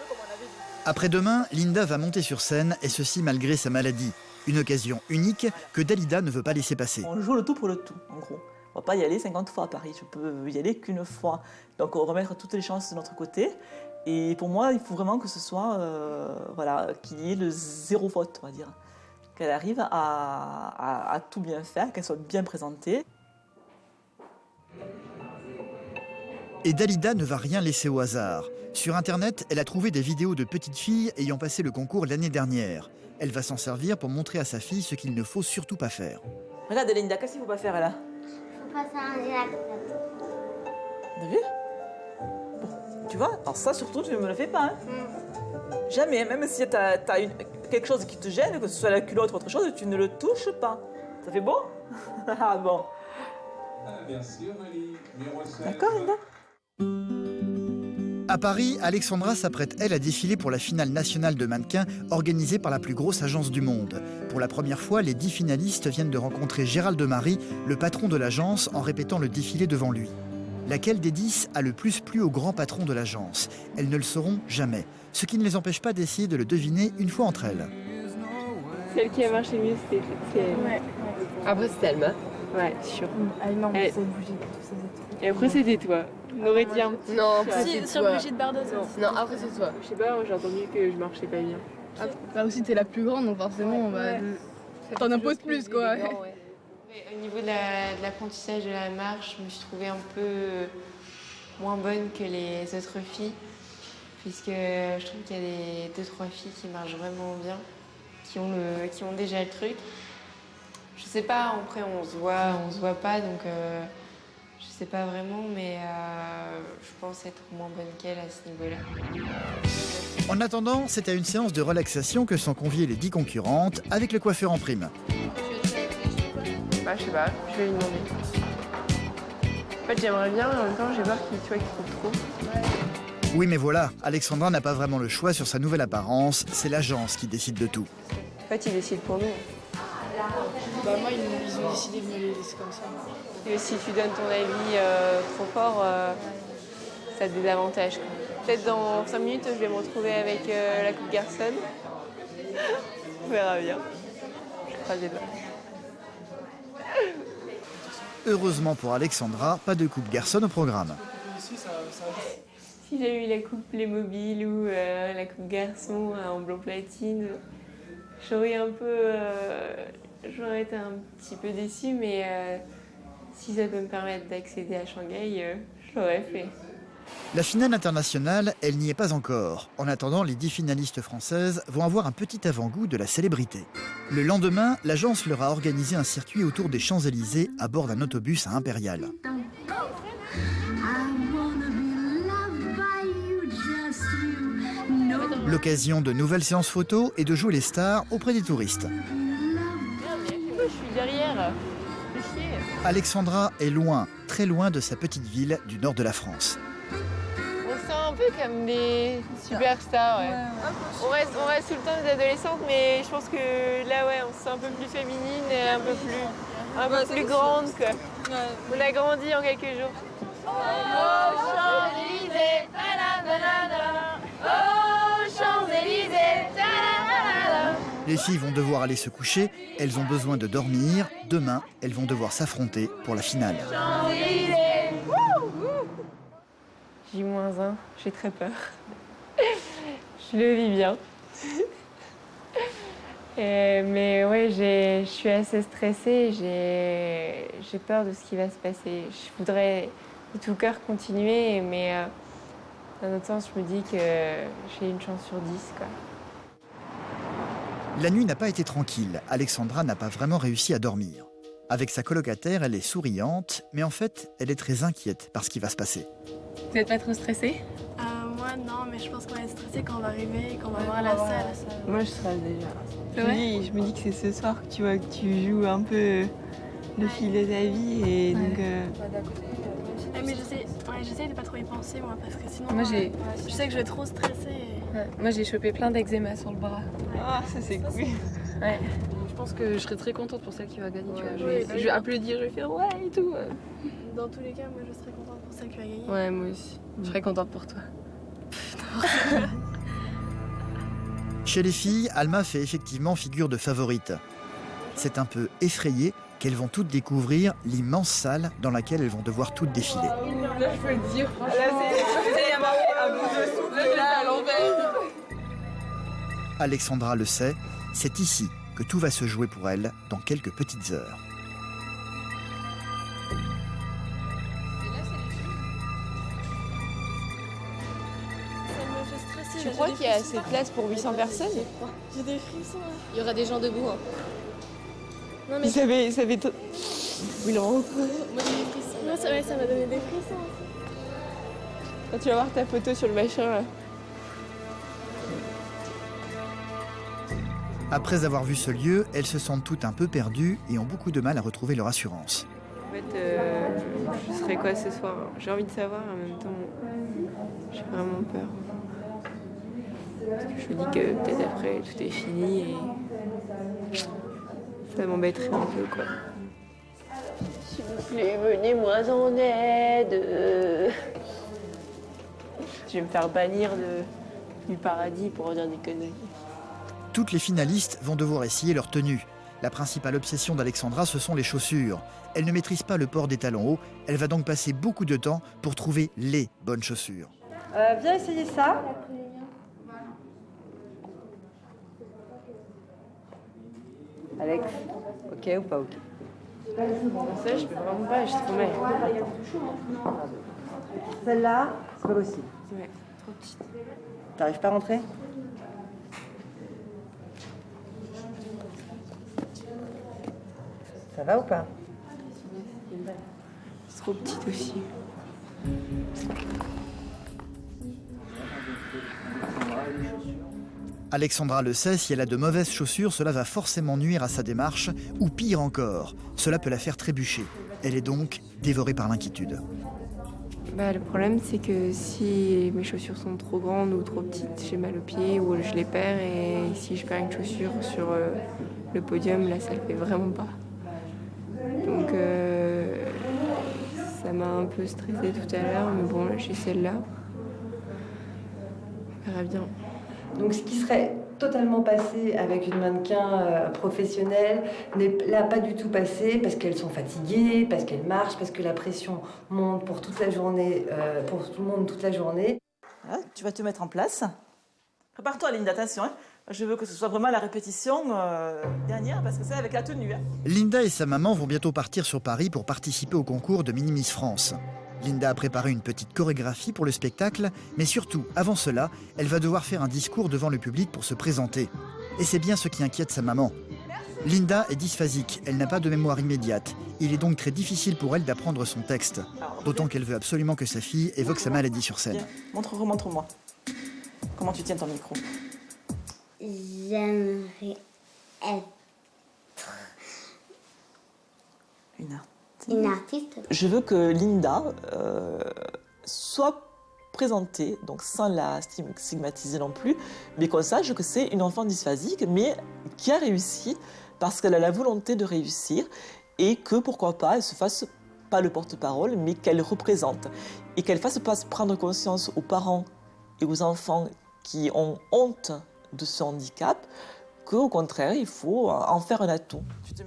Après-demain, Linda va monter sur scène, et ceci malgré sa maladie. Une occasion unique que Dalida ne veut pas laisser passer. On joue le tout pour le tout, en gros. On va pas y aller 50 fois à Paris, je peux y aller qu'une fois. Donc on va remettre toutes les chances de notre côté. Et pour moi, il faut vraiment que ce soit, voilà, qu'il y ait le zéro faute, on va dire. Qu'elle arrive à tout bien faire, qu'elle soit bien présentée. Et Dalida ne va rien laisser au hasard. Sur Internet, elle a trouvé des vidéos de petites filles ayant passé le concours l'année dernière. Elle va s'en servir pour montrer à sa fille ce qu'il ne faut surtout pas faire. Regarde Linda, qu'est-ce qu'il ne faut pas faire là? Faut pas s'arranger la capote. T'as vu? Bon, tu vois, alors ça surtout tu ne me le fais pas. Hein. Jamais, même si t'as quelque chose qui te gêne, que ce soit la culotte ou autre chose, tu ne le touches pas. Ça fait beau? Ah bon. Bien sûr, Marie. D'accord Linda? À Paris, Alexandra s'apprête, elle, à défiler pour la finale nationale de mannequins organisée par la plus grosse agence du monde. Pour la première fois, les 10 finalistes viennent de rencontrer Gérald de Marie, le patron de l'agence, en répétant le défilé devant lui. Laquelle des 10 a le plus plu au grand patron de l'agence? Elles ne le sauront jamais, ce qui ne les empêche pas d'essayer de le deviner une fois entre elles. Celle qui a marché mieux, c'était elle. Ouais. Après, c'était Alma. Ouais, sûr. Ah non, mais c'est Brigitte. Et après, c'était toi. On aurait dit un petit... Non, Si, sur Brigitte Bardot. Non, après, c'est toi. Je sais pas, j'ai entendu que je marchais pas bien. Ah, bah aussi, t'es la plus grande, donc forcément, t'en imposes plus, quoi. Au niveau de l'apprentissage de la marche, je me suis trouvée un peu moins bonne que les autres filles, puisque je trouve qu'il y a des 2-3 filles qui marchent vraiment bien, qui ont déjà le truc. Je sais pas, après on se voit pas, donc je sais pas vraiment, mais je pense être moins bonne qu'elle à ce niveau-là. En attendant, c'est à une séance de relaxation que sont conviées les 10 concurrentes, avec le coiffeur en prime. Bah, je sais pas, je vais lui demander. En fait, j'aimerais bien, mais en même temps, j'ai peur qu'il trouve trop. Oui, mais voilà, Alexandra n'a pas vraiment le choix sur sa nouvelle apparence, c'est l'agence qui décide de tout. En fait, ils décident pour nous. Bah, moi, ils ont décidé de me les laisser comme ça. Et si tu donnes ton avis trop fort, ça te désavantage. Peut-être dans 5 minutes, je vais me retrouver avec la coupe garçonne. On verra bien. Je croise les doigts. Heureusement pour Alexandra, pas de coupe garçonne au programme. Si j'ai eu la coupe Playmobil ou la coupe garçon en blanc platine, j'aurais été un petit peu déçue, mais si ça peut me permettre d'accéder à Shanghai, je l'aurais fait. La finale internationale, elle n'y est pas encore. En attendant, les 10 finalistes françaises vont avoir un petit avant-goût de la célébrité. Le lendemain, l'agence leur a organisé un circuit autour des Champs-Élysées à bord d'un autobus à Impérial. L'occasion de nouvelles séances photos et de jouer les stars auprès des touristes. Je suis derrière. Alexandra est loin, très loin de sa petite ville du nord de la France. On se sent un peu comme des superstars, ouais. On reste tout le temps des adolescentes, mais je pense que là, ouais, on se sent un peu plus féminine et un peu plus grande, quoi. On a grandi en quelques jours. Oh, Champs-Élysées, oh, Champs-Élysées, Les filles vont devoir aller se coucher, elles ont besoin de dormir. Demain, elles vont devoir s'affronter pour la finale. J-1, j'ai très peur. Je le vis bien. Mais ouais, je suis assez stressée, j'ai peur de ce qui va se passer. Je voudrais de tout cœur continuer, mais d'un autre sens, je me dis que j'ai une chance sur 10, quoi. La nuit n'a pas été tranquille. Alexandra n'a pas vraiment réussi à dormir. Avec sa colocataire, elle est souriante, mais en fait, elle est très inquiète par ce qui va se passer. Vous n'êtes pas trop stressée? Moi, Moi, non, mais je pense qu'on va être stressé quand on va arriver et qu'on va voir la salle. Moi, je stresse déjà. C'est vrai? Je me dis que c'est ce soir que tu vois que tu joues un peu le fil de ta vie et donc. Mais j'essaie de pas trop y penser, moi, parce que sinon, Moi, je sais que je vais trop stresser. Moi, j'ai chopé plein d'eczéma sur le bras. Ah, ça c'est cool. Ouais. Je pense que je serais très contente pour celle qui va gagner. Tu vois. Ouais, Je vais applaudir, je vais faire ouais et tout. Dans tous les cas, moi, je serais contente pour celle qui va gagner. Ouais, moi aussi. Je serais contente pour toi. Chez les filles, Alma fait effectivement figure de favorite. C'est un peu effrayé qu'elles vont toutes découvrir l'immense salle dans laquelle elles vont devoir toutes défiler. Là, je peux le dire, franchement. Là, c'est à bout de souffle, là, à l'envers. Alexandra le sait, c'est ici que tout va se jouer pour elle dans quelques petites heures. Tu crois qu'il y a assez de place pour 800 personnes? J'ai des frissons. Il y aura des gens debout. Hein. Non, mais Ça fait... Oui, non. moi, j'ai des frissons. Non, c'est vrai, ça m'a donné des frissons. Quand tu vas voir ta photo sur le machin, là. Après avoir vu ce lieu, elles se sentent toutes un peu perdues et ont beaucoup de mal à retrouver leur assurance. En fait, je serai quoi ce soir? J'ai envie de savoir, en même temps, j'ai vraiment peur. Parce que je me dis que peut-être après, tout est fini et ça m'embêterait un peu, quoi. S'il vous plaît, venez-moi en aide. Je vais me faire bannir du paradis pour dire des conneries. Toutes les finalistes vont devoir essayer leur tenue. La principale obsession d'Alexandra, ce sont les chaussures. Elle ne maîtrise pas le port des talons hauts, elle va donc passer beaucoup de temps pour trouver les bonnes chaussures. Viens essayer ça. Alex, ok ou pas ok? Ça, je peux vraiment pas, je suis trop mal. Celle-là, c'est pas possible. Ouais, trop petite. T'arrives pas à rentrer? Ça va ou pas? C'est trop petite aussi. Alexandra le sait, si elle a de mauvaises chaussures, cela va forcément nuire à sa démarche, ou pire encore, cela peut la faire trébucher. Elle est donc dévorée par l'inquiétude. Le problème, c'est que si mes chaussures sont trop grandes ou trop petites, j'ai mal aux pieds ou je les perds. Et si je perds une chaussure sur le podium, là, ça le fait vraiment pas. Donc, ça m'a un peu stressée tout à l'heure, mais bon, là, j'ai celle-là. On verra bien. Donc ce qui serait totalement passé avec une mannequin professionnelle n'est là pas du tout passé parce qu'elles sont fatiguées, parce qu'elles marchent, parce que la pression monte pour toute la journée, pour tout le monde toute la journée. Voilà, tu vas te mettre en place. Prépare-toi, Linda, attention. Hein. Je veux que ce soit vraiment la répétition dernière parce que c'est avec la tenue. Hein. Linda et sa maman vont bientôt partir sur Paris pour participer au concours de Mini Miss France. Linda a préparé une petite chorégraphie pour le spectacle, mais surtout, avant cela, elle va devoir faire un discours devant le public pour se présenter. Et c'est bien ce qui inquiète sa maman. Linda est dysphasique, elle n'a pas de mémoire immédiate. Il est donc très difficile pour elle d'apprendre son texte. D'autant qu'elle veut absolument que sa fille évoque sa maladie sur scène. Montre-moi. Comment tu tiens ton micro? J'aimerais être une artiste. Je veux que Linda soit présentée, donc sans la stigmatiser non plus, mais qu'on sache que c'est une enfant dysphasique, mais qui a réussi parce qu'elle a la volonté de réussir et que, pourquoi pas, elle se fasse pas le porte-parole, mais qu'elle représente et qu'elle fasse pas prendre conscience aux parents et aux enfants qui ont honte de ce handicap, qu'au contraire, il faut en faire un atout.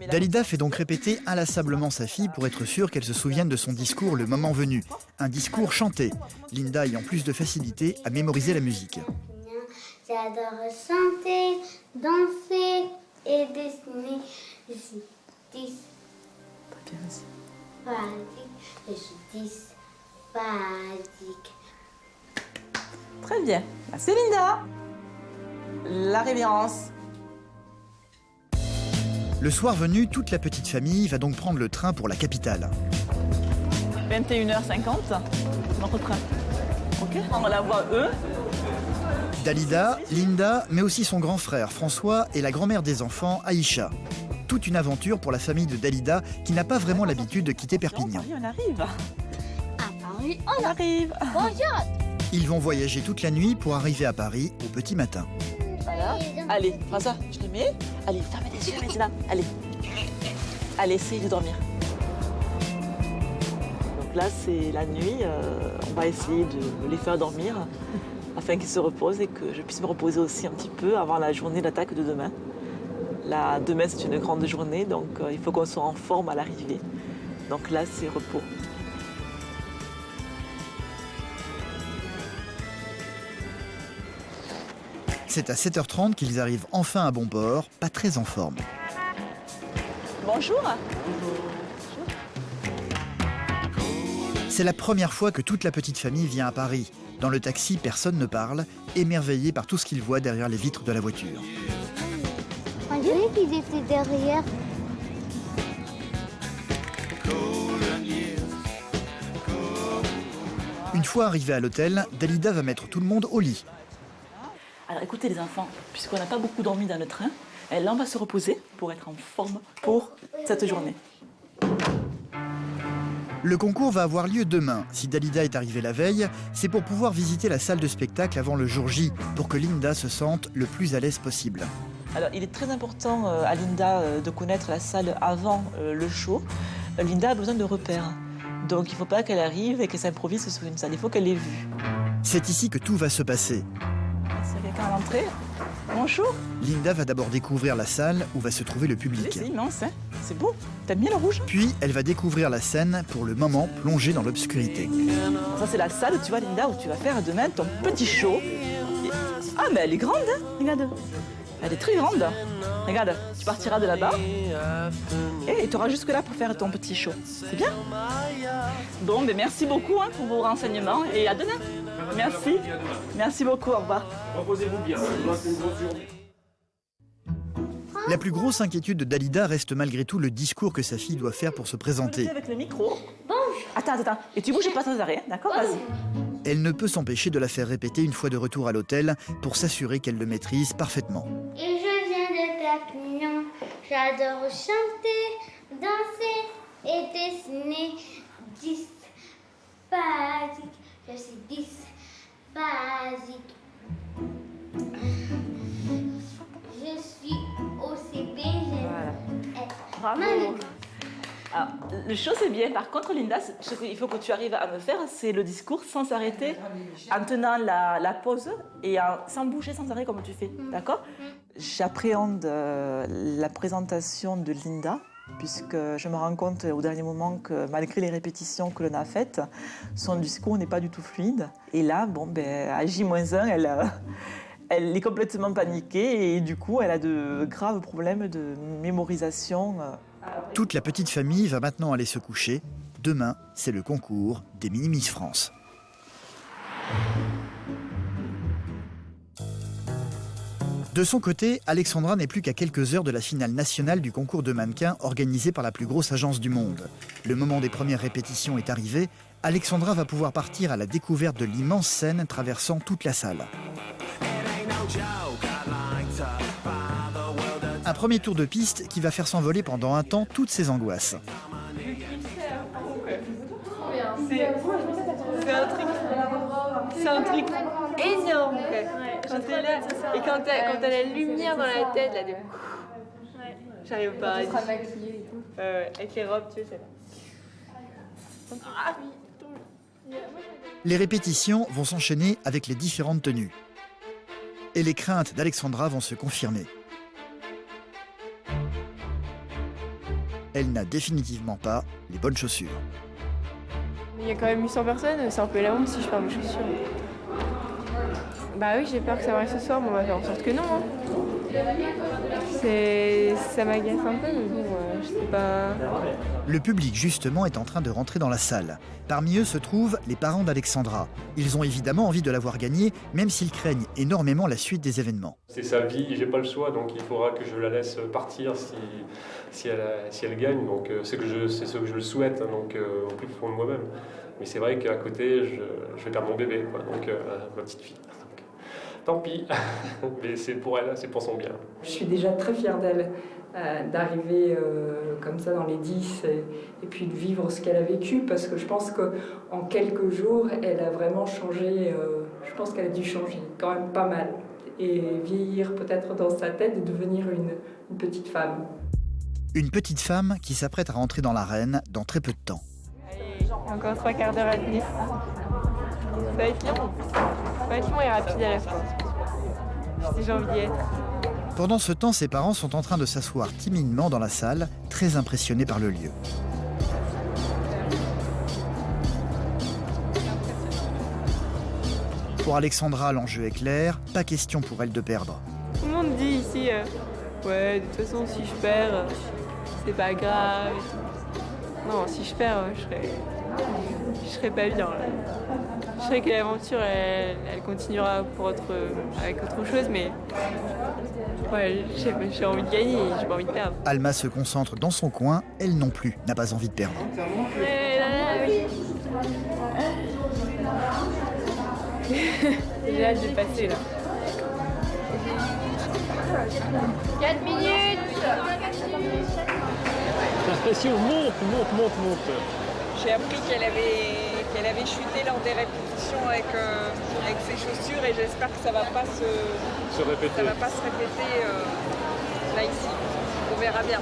Dalida fait donc répéter inlassablement sa fille pour être sûre qu'elle se souvienne de son discours le moment venu. Un discours chanté, Linda ayant plus de facilité à mémoriser la musique. J'adore chanter, danser et dessiner. Je suis dysphasique. Je suis dysphasique. Très bien. Merci Linda. La révérence. Le soir venu, toute la petite famille va donc prendre le train pour la capitale. 21h50, notre train. Ok, on la voit eux. Dalida, Linda, mais aussi son grand frère François et la grand-mère des enfants, Aïcha. Toute une aventure pour la famille de Dalida qui n'a pas vraiment l'habitude de quitter Perpignan. On arrive. On arrive. Bonjour. Ils vont voyager toute la nuit pour arriver à Paris au petit matin. Voilà. Allez, François, je te mets. Allez, ferme les yeux maintenant. Allez. Allez, essaye de dormir. Donc là, c'est la nuit. On va essayer de les faire dormir afin qu'ils se reposent et que je puisse me reposer aussi un petit peu avant la journée d'attaque de demain. Demain, c'est une grande journée, donc il faut qu'on soit en forme à l'arrivée. Donc là, c'est repos. C'est à 7h30 qu'ils arrivent enfin à bon port, pas très en forme. Bonjour. C'est la première fois que toute la petite famille vient à Paris. Dans le taxi, personne ne parle, émerveillé par tout ce qu'ils voient derrière les vitres de la voiture. On dirait qu'ils étaient derrière. Une fois arrivés à l'hôtel, Dalida va mettre tout le monde au lit. Alors écoutez les enfants, puisqu'on n'a pas beaucoup dormi dans le train, là on va se reposer pour être en forme pour cette journée. Le concours va avoir lieu demain. Si Dalida est arrivée la veille, c'est pour pouvoir visiter la salle de spectacle avant le jour J, pour que Linda se sente le plus à l'aise possible. Alors il est très important à Linda de connaître la salle avant le show. Linda a besoin de repères. Donc il ne faut pas qu'elle arrive et qu'elle s'improvise sur une salle, il faut qu'elle l'ait vue. C'est ici que tout va se passer. C'est quelqu'un à l'entrée. Bonjour. Linda va d'abord découvrir la salle où va se trouver le public. C'est immense, hein. C'est beau. T'aimes bien le rouge? Puis elle va découvrir la scène pour le moment plongée dans l'obscurité. Ça c'est la salle, tu vois Linda, où tu vas faire demain ton petit show. Ah mais elle est grande, hein. Regarde. Elle est très grande. Regarde, tu partiras de là-bas et tu auras jusque là pour faire ton petit show. C'est bien. Bon, mais merci beaucoup pour vos renseignements et à demain. Merci. Merci beaucoup, au revoir. Reposez-vous bien. La plus grosse inquiétude de Dalida reste malgré tout le discours que sa fille doit faire pour se présenter. Avec le micro. Attends. Et tu bouges pas sans arrêt, d'accord? Vas-y. Elle ne peut s'empêcher de la faire répéter une fois de retour à l'hôtel pour s'assurer qu'elle le maîtrise parfaitement. Et je viens de Perpignan. J'adore chanter, danser et dessiner. Dysphasique. Je suis dysphasique. Je suis OCP. Bravo. Alors, le show c'est bien. Par contre, Linda, ce qu'il faut que tu arrives à me faire, c'est le discours sans s'arrêter, en tenant la pause et sans bouger sans arrêt comme tu fais. D'accord? J'appréhende la présentation de Linda, puisque je me rends compte au dernier moment que malgré les répétitions que l'on a faites, son discours n'est pas du tout fluide. Et là, à J-1, elle est complètement paniquée et du coup, elle a de graves problèmes de mémorisation. Toute la petite famille va maintenant aller se coucher. Demain, c'est le concours des Mini-Miss France. De son côté, Alexandra n'est plus qu'à quelques heures de la finale nationale du concours de mannequins organisé par la plus grosse agence du monde. Le moment des premières répétitions est arrivé. Alexandra va pouvoir partir à la découverte de l'immense scène traversant toute la salle. Un premier tour de piste qui va faire s'envoler pendant un temps toutes ses angoisses. C'est un truc énorme. Quand t'es là, et quand t'as la lumière dans la tête, là, j'arrive pas à dire. Avec les robes, tu sais, c'est là. Les répétitions vont s'enchaîner avec les différentes tenues. Et les craintes d'Alexandra vont se confirmer. Elle n'a définitivement pas les bonnes chaussures. Il y a quand même 800 personnes, c'est un peu la honte si je perds mes chaussures. Bah oui, j'ai peur que ça m'arrive ce soir, mais on va faire en sorte que non. Ça m'agace un peu, mais bon, je sais pas. Le public, justement, est en train de rentrer dans la salle. Parmi eux se trouvent les parents d'Alexandra. Ils ont évidemment envie de la voir gagner, même s'ils craignent énormément la suite des événements. C'est sa vie, j'ai pas le choix, donc il faudra que je la laisse partir si elle gagne. Donc c'est ce que je le souhaite, donc au plus fond de moi-même. Mais c'est vrai qu'à côté, je vais perdre mon bébé, quoi, donc ma petite fille. Donc, tant pis, mais c'est pour elle, c'est pour son bien. Je suis déjà très fière d'elle, d'arriver comme ça dans les 10 et puis de vivre ce qu'elle a vécu, parce que je pense qu'en quelques jours, elle a vraiment changé, je pense qu'elle a dû changer quand même pas mal. Et vieillir peut-être dans sa tête et devenir une petite femme. Une petite femme qui s'apprête à rentrer dans l'arène dans très peu de temps. Encore 3 quarts d'heure à tenir. Ça va être long. Ça va être long et rapide à la fois. Si j'ai envie d'y être. Pendant ce temps, ses parents sont en train de s'asseoir timidement dans la salle, très impressionnés par le lieu. Pour Alexandra, l'enjeu est clair, pas question pour elle de perdre. Tout le monde dit ici, ouais, de toute façon, si je perds, c'est pas grave. Non, si je perds, je serai pas bien. Là. Je sais que l'aventure, elle continuera avec autre chose, mais ouais, j'ai envie de gagner et j'ai pas envie de perdre. Alma se concentre dans son coin, elle non plus n'a pas envie de perdre. J'ai hâte de passer là. 4 minutes. La pression monte. J'ai appris qu'elle avait chuté lors des répétitions avec ses chaussures et j'espère que ça va pas se répéter. Ça va pas se répéter là ici. On verra bien.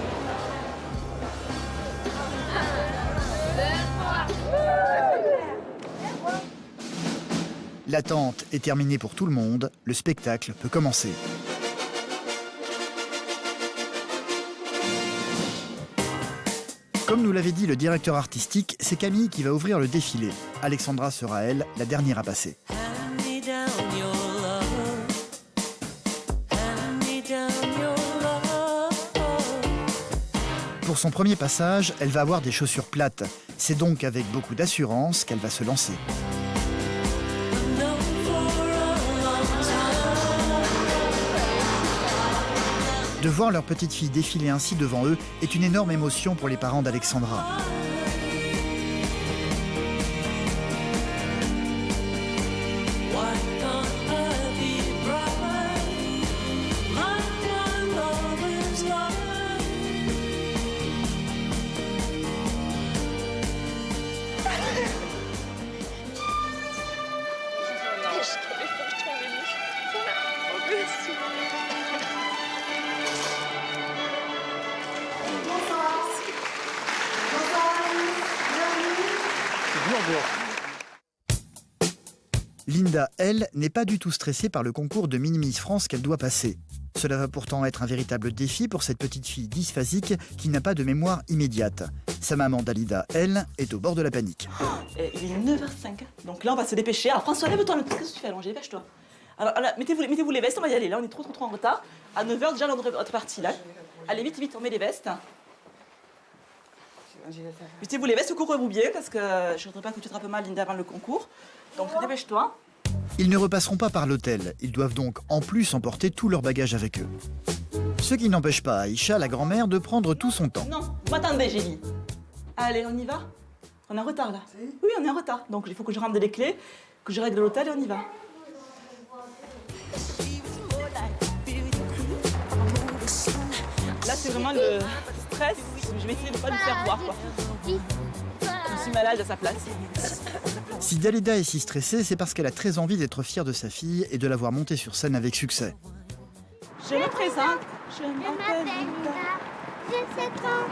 L'attente est terminée pour tout le monde, le spectacle peut commencer. Comme nous l'avait dit le directeur artistique, c'est Camille qui va ouvrir le défilé. Alexandra sera, elle, la dernière à passer. Pour son premier passage, elle va avoir des chaussures plates. C'est donc avec beaucoup d'assurance qu'elle va se lancer. De voir leur petite fille défiler ainsi devant eux est une énorme émotion pour les parents d'Alexandra. Linda, elle, n'est pas du tout stressée par le concours de Mini-Miss France qu'elle doit passer. Cela va pourtant être un véritable défi pour cette petite fille dysphasique qui n'a pas de mémoire immédiate. Sa maman Dalida, elle, est au bord de la panique. Il est 9h05, donc là on va se dépêcher. Alors François, lève-toi, qu'est-ce que tu fais? Allons, dépêche-toi. Alors là, mettez-vous les vestes, on va y aller. Là on est trop en retard. À 9h déjà, l'ordre est parti là. Allez, vite, on met les vestes. Mettez-vous les vestes, courez-vous bien, parce que je ne voudrais pas que tu te rappelles mal, Linda, avant le concours. Donc dépêche-toi. Ils ne repasseront pas par l'hôtel. Ils doivent donc en plus emporter tout leur bagage avec eux. Ce qui n'empêche pas Aïcha, la grand-mère, de prendre tout son temps. Non, vous m'attendez, j'ai dit. Allez, on y va? On est en retard là. Oui, on est en retard. Donc il faut que je rende les clés, que je règle l'hôtel et on y va. Là, c'est vraiment le stress. Je vais essayer de ne pas lui faire voir, quoi. Je suis malade à sa place. Si Dalida est si stressée, c'est parce qu'elle a très envie d'être fière de sa fille et de la voir monter sur scène avec succès. Je me présente. Je m'appelle Linda, j'ai 7 ans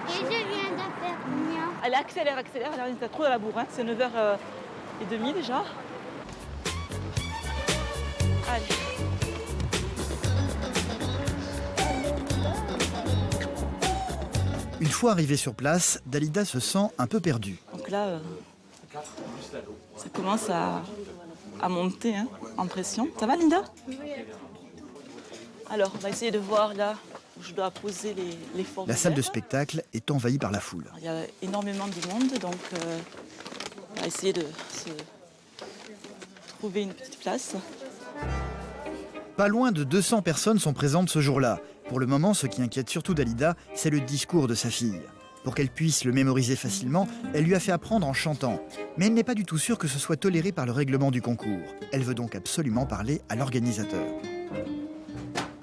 et je viens de Perpignan. Allez, accélère. Là, on est trop dans la bourre, hein. C'est 9h30 déjà. Allez. Une fois arrivée sur place, Dalida se sent un peu perdue. Donc là, ça commence à monter hein, en pression. Ça va, Linda? Alors, on va essayer de voir là où je dois poser les formes. La salle de spectacle est envahie par la foule. Il y a énormément de monde, donc on va essayer de se trouver une petite place. Pas loin de 200 personnes sont présentes ce jour-là. Pour le moment, ce qui inquiète surtout Dalida, c'est le discours de sa fille. Pour qu'elle puisse le mémoriser facilement, elle lui a fait apprendre en chantant. Mais elle n'est pas du tout sûre que ce soit toléré par le règlement du concours. Elle veut donc absolument parler à l'organisateur.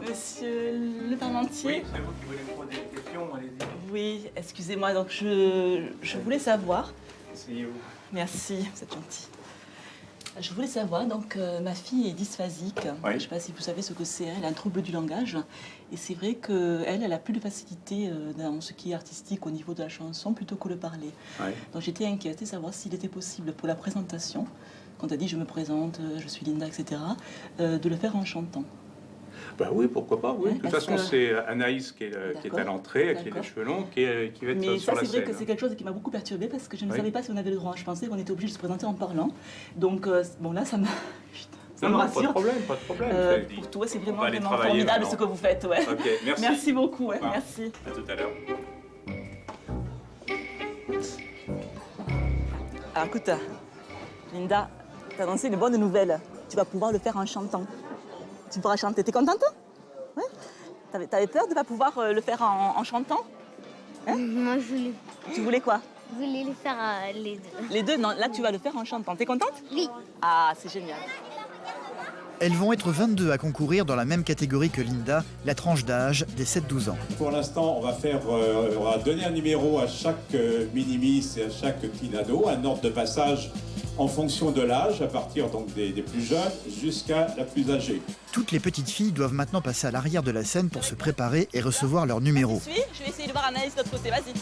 Monsieur le parmentier. Oui, c'est vous qui voulez me poser des questions, allez-y. Oui, excusez-moi, donc je voulais savoir. Asseyez-vous. Merci, vous êtes gentil. Je voulais savoir, donc ma fille est dysphasique. Oui. Je ne sais pas si vous savez ce que c'est. Elle a un trouble du langage. Et c'est vrai qu'elle a plus de facilité dans ce qui est artistique au niveau de la chanson plutôt que le parler. Oui. Donc j'étais inquiète de savoir s'il était possible pour la présentation, quand elle dit je me présente, je suis Linda, etc., de le faire en chantant. Bah oui, pourquoi pas, oui. Ouais, De toute parce façon, que- c'est Anaïs qui est à l'entrée, avec les D'accord. cheveux longs, qui va être Mais sur ça, la c'est vrai scène. que c'est quelque chose qui m'a beaucoup perturbée parce que je ne Oui. savais pas si on avait le droit. Je pensais qu'on était obligé de se présenter en parlant. Donc, bon, là, ça m'a. Ça Non, me non, rassure. pas de problème, pas de problème. ça dit. Pour toi, c'est On vraiment, va aller vraiment travailler formidable maintenant. ce que vous faites. Ouais. Ok, merci. Merci beaucoup. Ouais, Au revoir. merci. À tout à l'heure. Alors, écoute, Linda, t'as annoncé une bonne nouvelle. Tu vas pouvoir le faire en chantant. Tu pourras chanter. T'es contente? Ouais. T'avais peur de ne pas pouvoir le faire en chantant? Hein? Moi, je voulais, Tu voulais quoi? je voulais les faire les deux. Les deux? Non, là, tu vas le faire en chantant. T'es contente? Oui. Ah, c'est génial. Elles vont être 22 à concourir dans la même catégorie que Linda, la tranche d'âge des 7-12 ans. Pour l'instant, on va donner un numéro à chaque mini-miss et à chaque teen ado, un ordre de passage en fonction de l'âge, à partir donc des plus jeunes jusqu'à la plus âgée. Toutes les petites filles doivent maintenant passer à l'arrière de la scène pour se préparer et recevoir leur numéro. Je vais essayer de voir Anaïs de l'autre côté. Vas-y.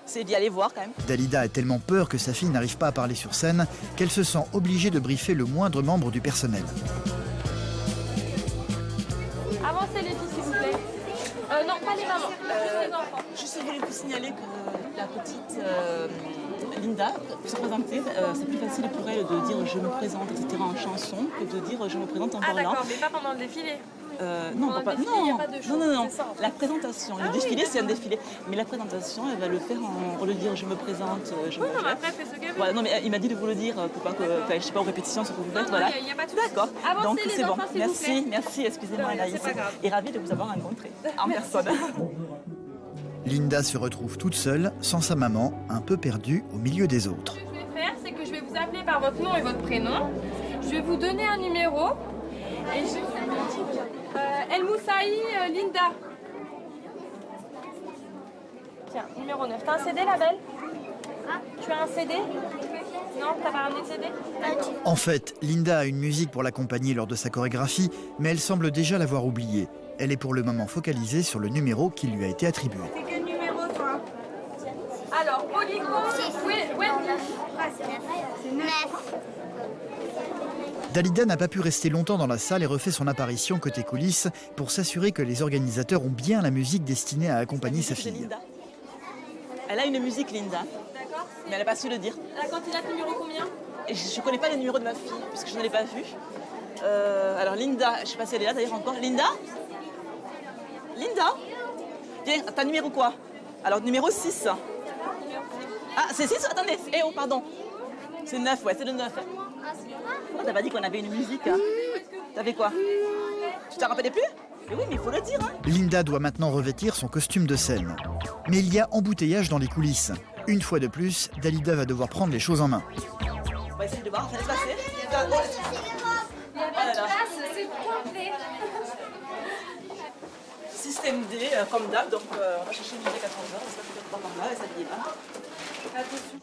C'est d'y aller voir quand même. Dalida a tellement peur que sa fille n'arrive pas à parler sur scène qu'elle se sent obligée de briefer le moindre membre du personnel. Avancez les filles, s'il vous plaît. Non, pas les mamans, juste les enfants. Juste, je voulais vous signaler que la petite Linda, pour se présenter, c'est plus facile pour elle de dire je me présente, etc. en chanson que de dire je me présente en Ah parlant. d'accord, mais pas pendant le défilé. Non, Pendant pas, le défilé, il y a pas de non, show, non, non, c'est ça, en fait. la présentation. Le défilé, c'est un défilé. Mais la présentation, elle va le faire en le dire je me présente, je me Oui, non, mais après, elle fait ce qu'elle veut. Voilà, non, mais il m'a dit de vous le dire pour pas que, enfin, je sais pas, aux répétitions, ce que vous faites, Non, voilà. il y a pas de souci. D'accord. Avancez, Donc les c'est bon. enfants, s'il vous Merci, plaît. merci, excusez-moi De rien, Anaïs. c'est pas grave. Et ravie de vous avoir rencontré en personne. Linda se retrouve toute seule, sans sa maman, un peu perdue au milieu des autres. Ce que je vais faire, c'est que je vais vous appeler par votre nom et votre prénom. Je vais vous donner un numéro. Et je... El Moussaï, Linda. Tiens, numéro 9. T'as un CD, la belle? Tu as un CD? Non, t'as pas ramené de CD? En fait, Linda a une musique pour l'accompagner lors de sa chorégraphie, mais elle semble déjà l'avoir oubliée. Elle est pour le moment focalisée sur le numéro qui lui a été attribué. C'est quel numéro, toi? Alors, Polygon, Wendy. C'est 9. Dalida n'a pas pu rester longtemps dans la salle et refait son apparition côté coulisses pour s'assurer que les organisateurs ont bien la musique destinée à accompagner sa fille. Linda. Elle a une musique, Linda, D'accord. mais elle n'a pas su le dire. La candidate numéro combien? Et je ne connais pas le numéro de ma fille, puisque je ne l'ai pas vue. Alors Linda, je ne sais pas si elle est là d'ailleurs encore. Linda? Linda? Viens, t'as numéro quoi? Alors numéro 6. Ah, c'est 6? Attendez, eh oh, pardon. C'est 9, ouais, c'est le 9. Oh, t'as pas dit qu'on avait une musique, hein? T'avais quoi? Tu t'en rappelais plus? Mais oui, mais il faut le dire, hein? Linda doit maintenant revêtir son costume de scène. Mais il y a embouteillage dans les coulisses. Une fois de plus, Dalida va devoir prendre les choses en main. On va essayer de voir, ça laisse passer. Il y a pas de place, c'est complet. Système D, comme d'hab, donc on va chercher une idée 14h, on se fait par là, et ça y est là. Attention.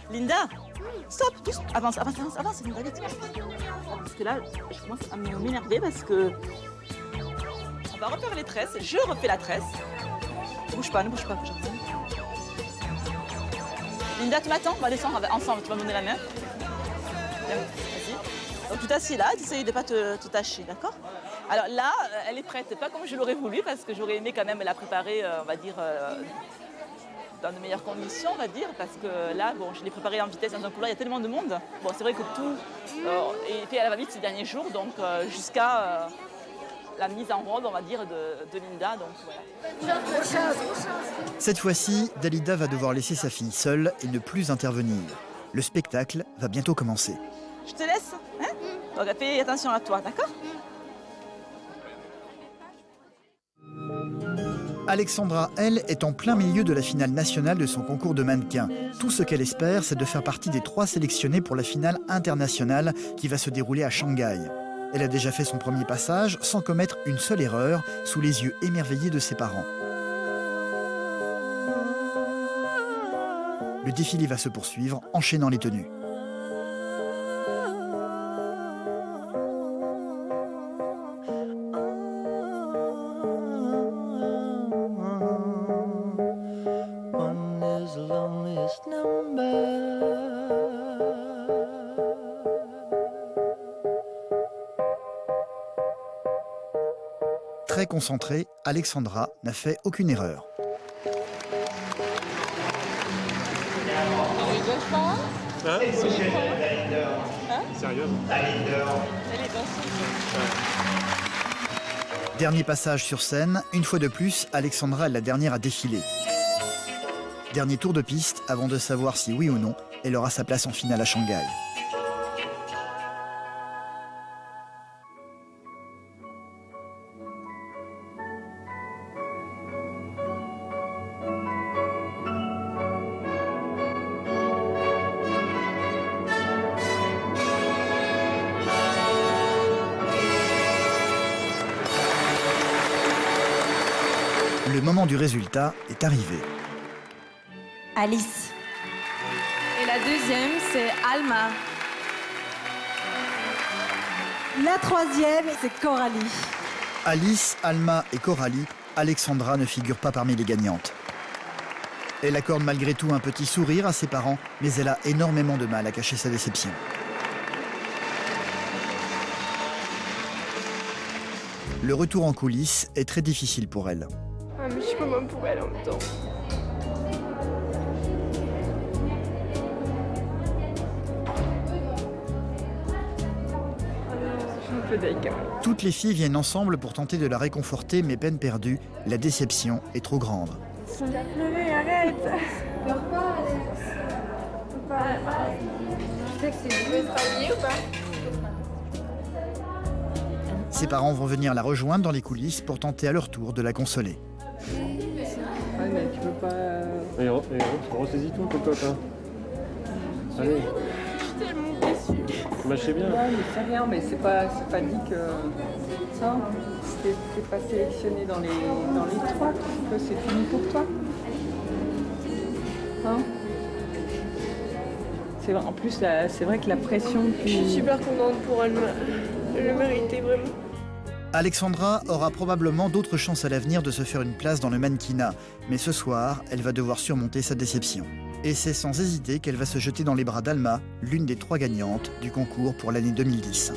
Linda, stop, tous, avance, avance, avance, avance, Linda, vite. Parce que là, je commence à m'énerver parce que on va refaire les tresses, je refais la tresse. Ne bouge pas, j'entends. Linda, tu m'attends? On va descendre ensemble, tu vas me donner la main. Vas-y. Donc tu t'assieds là, tu essayes de ne pas te tâcher, d'accord? Alors là, elle est prête, pas comme je l'aurais voulu, parce que j'aurais aimé quand même la préparer, on va dire, dans de meilleures conditions, on va dire, parce que là, bon, je l'ai préparée en vitesse dans un couloir, il y a tellement de monde. Bon, c'est vrai que tout est fait à la va-vite ces derniers jours, donc jusqu'à la mise en robe, on va dire, de Linda, donc voilà. Cette fois-ci, Dalida va devoir laisser sa fille seule et ne plus intervenir. Le spectacle va bientôt commencer. Je te laisse, hein? Donc fais attention à toi, d'accord? Alexandra, elle, est en plein milieu de la finale nationale de son concours de mannequin. Tout ce qu'elle espère, c'est de faire partie des 3 sélectionnés pour la finale internationale qui va se dérouler à Shanghai. Elle a déjà fait son premier passage sans commettre une seule erreur, sous les yeux émerveillés de ses parents. Le défilé va se poursuivre, enchaînant les tenues. Très concentrée, Alexandra n'a fait aucune erreur. Hein? Sérieux? Dernier passage sur scène, une fois de plus, Alexandra est la dernière à défiler. Dernier tour de piste avant de savoir si oui ou non, elle aura sa place en finale à Shanghai. Le moment du résultat est arrivé. Alice. Et la deuxième, c'est Alma. La troisième, c'est Coralie. Alice, Alma et Coralie, Alexandra ne figure pas parmi les gagnantes. Elle accorde malgré tout un petit sourire à ses parents, mais elle a énormément de mal à cacher sa déception. Le retour en coulisses est très difficile pour elle. Ah, mais je suis comment pour elle en même temps. Toutes les filles viennent ensemble pour tenter de la réconforter, mais peine perdue, la déception est trop grande. Tu vas pleurer, arrête. Pleure pas, Alex. Tu sais que c'est tu veux être habillée ou pas? Ses parents vont venir la rejoindre dans les coulisses pour tenter à leur tour de la consoler. Ouais, mais tu peux pas... Et ressaisis tout, cocotte. Hein. Allez. Je suis tellement déçue. Bah, je sais bien. Ouais, mais c'est rien, mais c'est pas dit que ça, si t'es pas sélectionné dans les 3, que c'est fini pour toi. Hein? En plus, c'est vrai que la pression... Je suis super contente pour elle. Elle le méritait vraiment. Alexandra aura probablement d'autres chances à l'avenir de se faire une place dans le mannequinat, mais ce soir, elle va devoir surmonter sa déception. Et c'est sans hésiter qu'elle va se jeter dans les bras d'Alma, l'une des 3 gagnantes du concours pour l'année 2010.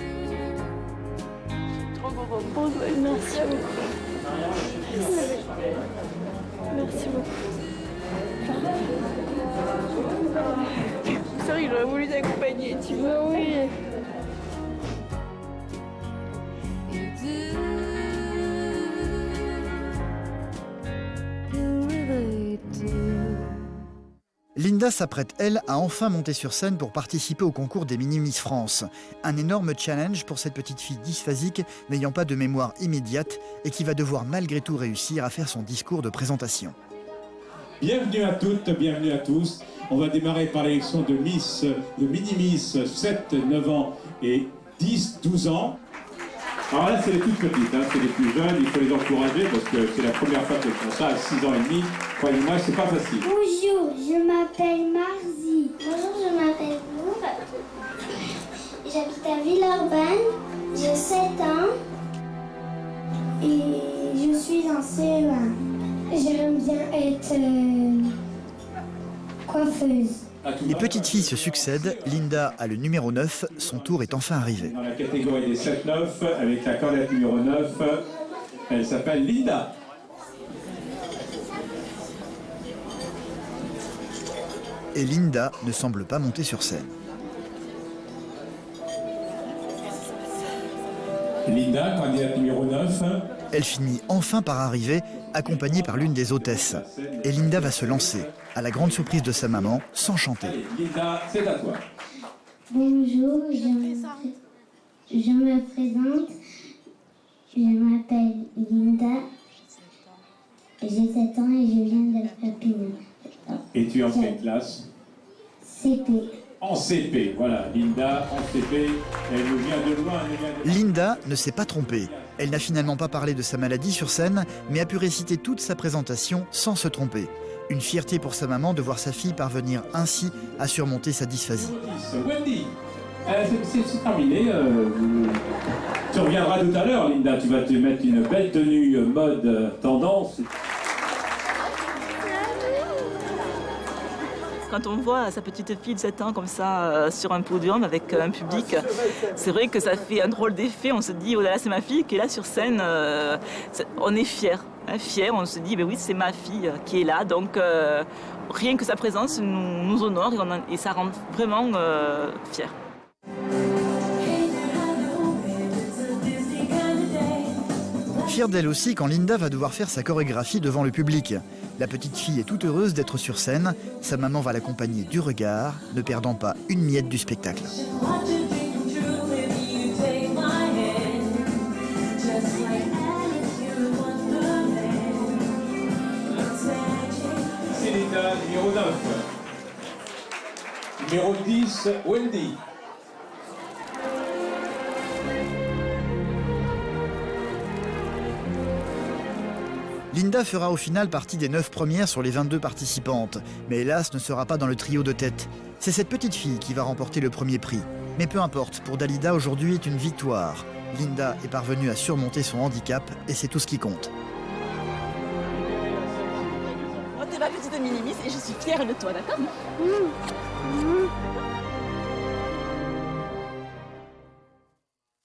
Trop contente. Merci beaucoup. Merci beaucoup. C'est vrai que j'aurais voulu t'accompagner, tu vois, oui. Linda s'apprête, elle, à enfin monter sur scène pour participer au concours des Mini-Miss France. Un énorme challenge pour cette petite fille dysphasique n'ayant pas de mémoire immédiate et qui va devoir malgré tout réussir à faire son discours de présentation. Bienvenue à toutes, bienvenue à tous. On va démarrer par l'élection de Mini-Miss 7, 9 ans et 10, 12 ans. Alors là, c'est les toutes petites, hein, c'est les plus jeunes, il faut les encourager parce que c'est la première fois qu'elles font ça à 6 ans et demi. Croyez-moi, c'est pas facile. Bonjour, je m'appelle Marzi. Bonjour, je m'appelle Nour. J'habite à Villeurbanne, j'ai 7 ans et je suis en CE1. J'aime bien être coiffeuse. Les petites filles se succèdent, Linda a le numéro 9, son tour est enfin arrivé. Dans la catégorie des 7-9, avec la cordette numéro 9, elle s'appelle Linda. Et Linda ne semble pas monter sur scène. Linda, candidate numéro 9. Elle finit enfin par arriver, accompagnée par l'une des hôtesses. Et Linda va se lancer, à la grande surprise de sa maman, sans chanter. Allez, Linda, c'est à toi. Bonjour, je me présente. Je m'appelle Linda. J'ai 7 ans et je viens d'être Perpignan. Et tu es en quelle classe? CP. En CP, voilà. Linda, en CP, elle nous vient de loin. Linda ne s'est pas trompée. Elle n'a finalement pas parlé de sa maladie sur scène, mais a pu réciter toute sa présentation sans se tromper. Une fierté pour sa maman de voir sa fille parvenir ainsi à surmonter sa dysphasie. Wendy, c'est terminé. Tu reviendras tout à l'heure, Linda. Tu vas te mettre une belle tenue mode tendance. Quand on voit sa petite fille de 7 ans comme ça sur un podium avec un public, c'est vrai que ça fait un drôle d'effet. On se dit, oh là là, c'est ma fille qui est là sur scène. On est fiers, fiers. On se dit, ben oui, c'est ma fille qui est là. Donc rien que sa présence nous honore et ça rend vraiment fiers. Fière d'elle aussi quand Linda va devoir faire sa chorégraphie devant le public. La petite fille est toute heureuse d'être sur scène. Sa maman va l'accompagner du regard, ne perdant pas une miette du spectacle. C'est Linda, numéro 9. Numéro 10, Wendy. Linda fera au final partie des 9 premières sur les 22 participantes, mais hélas ne sera pas dans le trio de tête. C'est cette petite fille qui va remporter le premier prix. Mais peu importe, pour Dalida aujourd'hui est une victoire. Linda est parvenue à surmonter son handicap et c'est tout ce qui compte. Oh, t'es ma petite mini-miss et je suis fière de toi, d'accord?